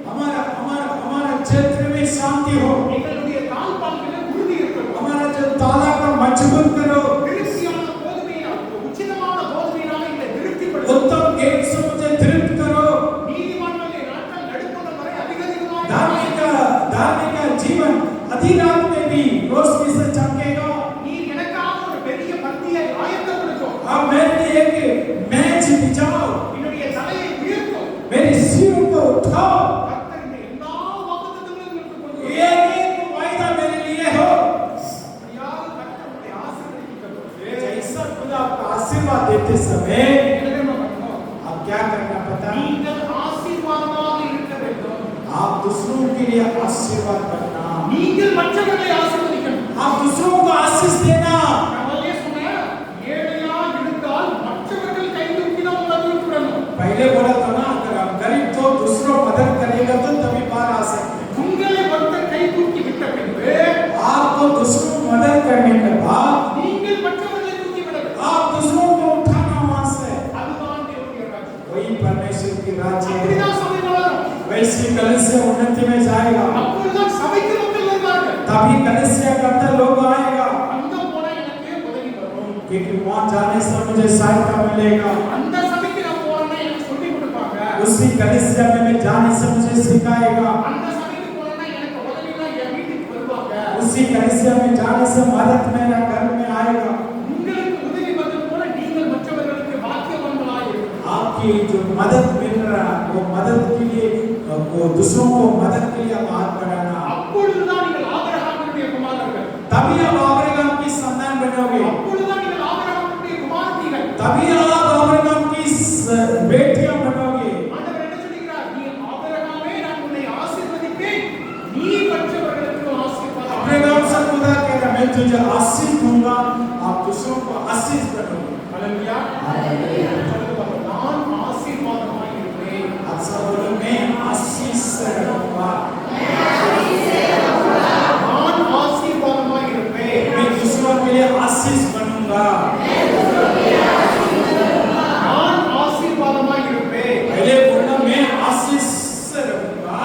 हमारा क्षेत्र में शांति हो, எங்களுடைய தாழ்பால்களே உறுதி இருப்பது. हमारा जो ताला को मजबूत करो, திருப்தியான போதுமையினால், உச்சிதமான போதுமையினால் எங்களை திருப்திப்படுத்தும். उत्तम गेट से मुझे तृप्त करो। நீதிமான்களுடைய நாட்கள் நடுப்படும் வரை அதிகமாக धार्मिक जीवन अधिक रात में भी रोशनी से चमकेगा। நீர் எனக்காக ஒரு பெரிய பந்தியை ஆயத்தப்படுத்தும். अब मेरे लिए एक मैच बिछाओ, என்னுடைய தலையை உயர்த்தும். मेरे सिर को उठाओ, கர்த்தர் இந்த எல்லா வாக்குத்தத்தங்களையும் எடுத்துக் கொண்டு एक वायदा मेरे लिए हो। அப்படியாக கர்த்தர் உங்களை ஆசீர்வதிக்கின்ற பொழுது जैसा खुदा आपको आशीर्वाद देते समय என்ன தெரியுமா பண்ணணும்? आप क्या करना पता है? நீங்கள் ஆசீர்வாதமாக இருக்க வேண்டும். आप दूसरों के लिए आशीर्वाद करना, நீங்கள் மற்றவர்களை ஆசீர்வதிக்கணும். आप दूसरों को आशीष देना। நான் முதல்லயே சொன்னேன், ஏழையா இருந்தால் மற்றவர்கள் கை தூக்கினா உதவி பண்ணணும். पहले बोला था ना, अगर आप गरीब तो दूसरों मदद करेगा तो तभी बाहर आ सकते हैं। உங்களை ஒருத்தர் கை தூக்கி விட்ட பின்பு आपको दूसरों को मदद करने के बाद நீங்கள் மற்றவர்களை தூக்கி விட வேண்டும். आप दूसरों को उठाना वहां से, அதுதான் தேவனுடைய ராஜ்யம். वही परमेश्वर की राज्य है। அப்படிதான் சபை வளரும். वैसी कलीसिया उन्नति में जाएगा, அப்பொழுதுதான் சபைக்கு மக்கள் வருவார்கள். तभी कलीसिया के अंदर लोग आएगा, அங்க போனா எனக்கு உதவி வரும். क्योंकि वहां जाने से मुझे सहायता मिलेगा। அந்த சபைக்கு நான் போறேன்னா எனக்கு சொல்லி கொடுப்பாங்க. उसी कलीसिया में मैं जाने से मुझे सिखाएगा। அந்த சபைக்கு போறேன்னா எனக்கு உதவினா என் வீட்டுக்கு வருவாங்க. उसी कलीसिया में जाने से मदद मेरा घर में आएगा। உங்களுக்கு உதவி வந்தது போல நீங்கள் மற்றவர்களுக்கு பாக்கியவான்களாய் இருக்கணும். आपकी जो मदद मिल रहा है वो मदद के लिए, वो दूसरों को मदद के लिए आप हाथ बढ़ाना, அப்பொழுதுதான் நீங்கள் ஆபிரகாமுடைய குமாரர்கள். तभी आप अब्राहम की संतान बनोगे, அப்பொழுதுதான் நீங்கள் ஆபிரகாமுடைய குமாரத்திகள். तभी आप अब्राहम की बेटियां बनोगे। ஆண்டவர் என்ன சொல்கிறார்? நீ ஆபிரகாமே, நான் உன்னை ஆசீர்வதிப்பேன், நீ மற்றவர்களுக்கு ஆசீர்வாதம். अब्राहम से खुदा कह रहा, मैं तुझे आशीष दूंगा, आप दूसरों को आशीष बनोगे। हालेलुया. நான் ஆசீர்வாதமாய் இருப்பேன். आप सब बोलो, मैं आशीष से रहूंगा, நான் ஆசீர்வாதமாய் இருப்பேன். मैं दूसरों के लिए आशीष बनूंगा। நான் ஆசீர்வாதமாய் இருப்பேன். पहले बोलना, मैं आशीष से रहूंगा,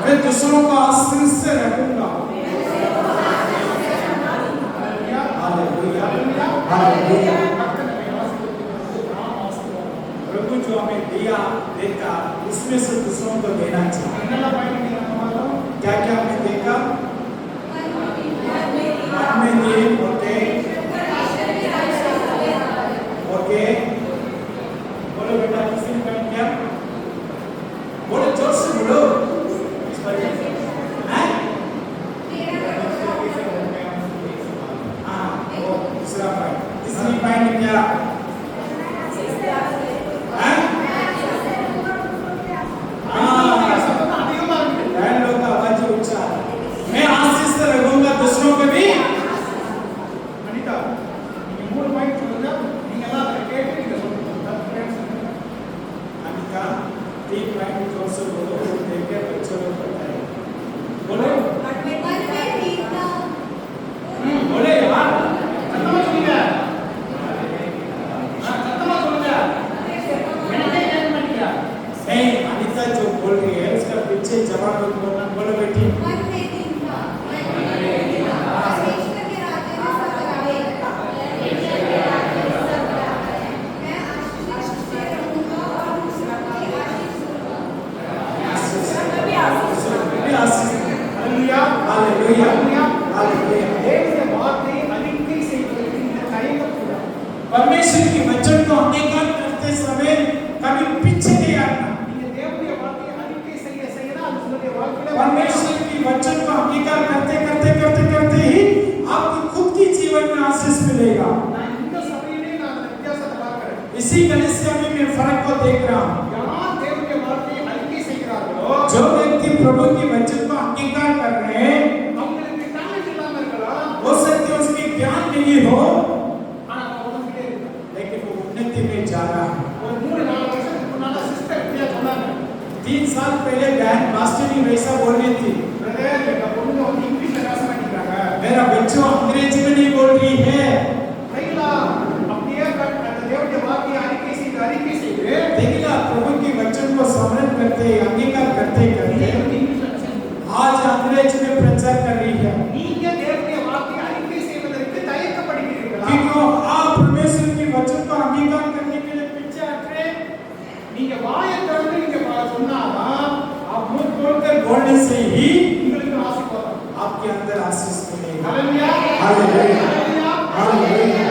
मैं दूसरों को आशीष से रखूंगा। हालेलुया. Hallelujah, hallelujah. प्रभु जो हमें दिया देता, उसमें से दूसरों को देना चाहिए। क्या क्या हमने देखा? मन में दिए, ओके ओके। बोलो बेटा, किसी ने कहा क्या? बोलो, जोर से बोलो। हैं? हाँ, वो दूसरा पॉइंट। तीसरी पॉइंट क्या? हैं? हाँ, बहन लोग का आवाज ऊंचा है। मैं आशीष से रहूंगा, दूसरों को भी। அனிதா, நீங்க 3 பாயிண்ட் சொல்லுங்க. நீங்க எல்லாம் அதை கேட்டு நீங்க சொல்லுங்க. अनिका, 3 पॉइंट जोर से बोलो, देख के बच्चों को बताए। बोलो, बोले यार। சத்தமா சொல்லுங்க. சத்தமா சொல்லுங்க. எனக்கே கேட்க மாட்டீங்க. नहीं, अनिता जो बोल रही है उसका पीछे जवाब बोलना। बोलो बेटी। हालेलुया. Hallelujah, hallelujah. தேவனுடைய வார்த்தையை அறிக்கை செய்வதற்கு இந்த தயங்கக்கூடாது. परमेश्वर की वचन को अंगीकार करते समय कभी पीछे नहीं हटना। நீங்க தேவனுடைய வார்த்தையை அறிக்கை செய்ய செய்யதான் அது உங்களுடைய வாழ்க்கையில परमेश्वर की वचन को अंगीकार करते करते करते करते ही आपकी खुद की जीवन में आशीष मिलेगा। நான் இந்த சபையிலே நான் அந்த வித்தியாசத்தை பார்க்கிறேன். इसी कलीसिया में मैं फर्क को देख रहा हूँ। யார் தேவனுடைய வார்த்தையை அறிக்கை செய்கிறார்களோ जो व्यक्ति प्रभु की वचन को अंगीकार कर रहे हैं, அவங்களுக்கு டேலண்ட் இல்லாம இருக்கலாம். हो सकते उसकी ज्ञान नहीं हो, ஆனா அவங்க உடம்புலே இருக்கு. लेकिन वो उन्नति में जा रहा है। ஒரு 3-4 வருஷத்துக்கு முன்னால சிஸ்டர் இப்படியா சொன்னாங்க. 3 साल पहले बहन मास्टरी वैसा बोल रही थी, பிரதர் எங்க பொண்ணுங்க வந்து இங்கிலீஷ்ல பேச மாட்டேங்கிறாங்க. मेरा बच्चों अंग्रेजी में नहीं बोल रही है। ரைலா அப்படியே அந்த தேவனுடைய வார்த்தையை அறிக்கை செய்து देखिए, प्रभु की वचन को स्मरण करते अंगीकार करते करते இங்கிலீஷ்ல பேசுறாங்க. आज अंग्रेज में प्रचार कर रही है, நீங்க தேவனுடைய வார்த்தையை அறிக்கை செய்வதற்கு தயக்கப்படுகிறீர்களா? क्योंकि आप परमेश्वर की वचन को अंगीकार करने के लिए पीछे हट रहे हैं। நீங்க வாயை திறந்து நீங்க சொன்னாதான் आप मुंह खोलकर बोलने से ही உங்களுக்கு ஆசீர்வாதம். आपके अंदर आशीष मिलेगा। हालेलुया. Hallelujah, hallelujah. हालेलुया।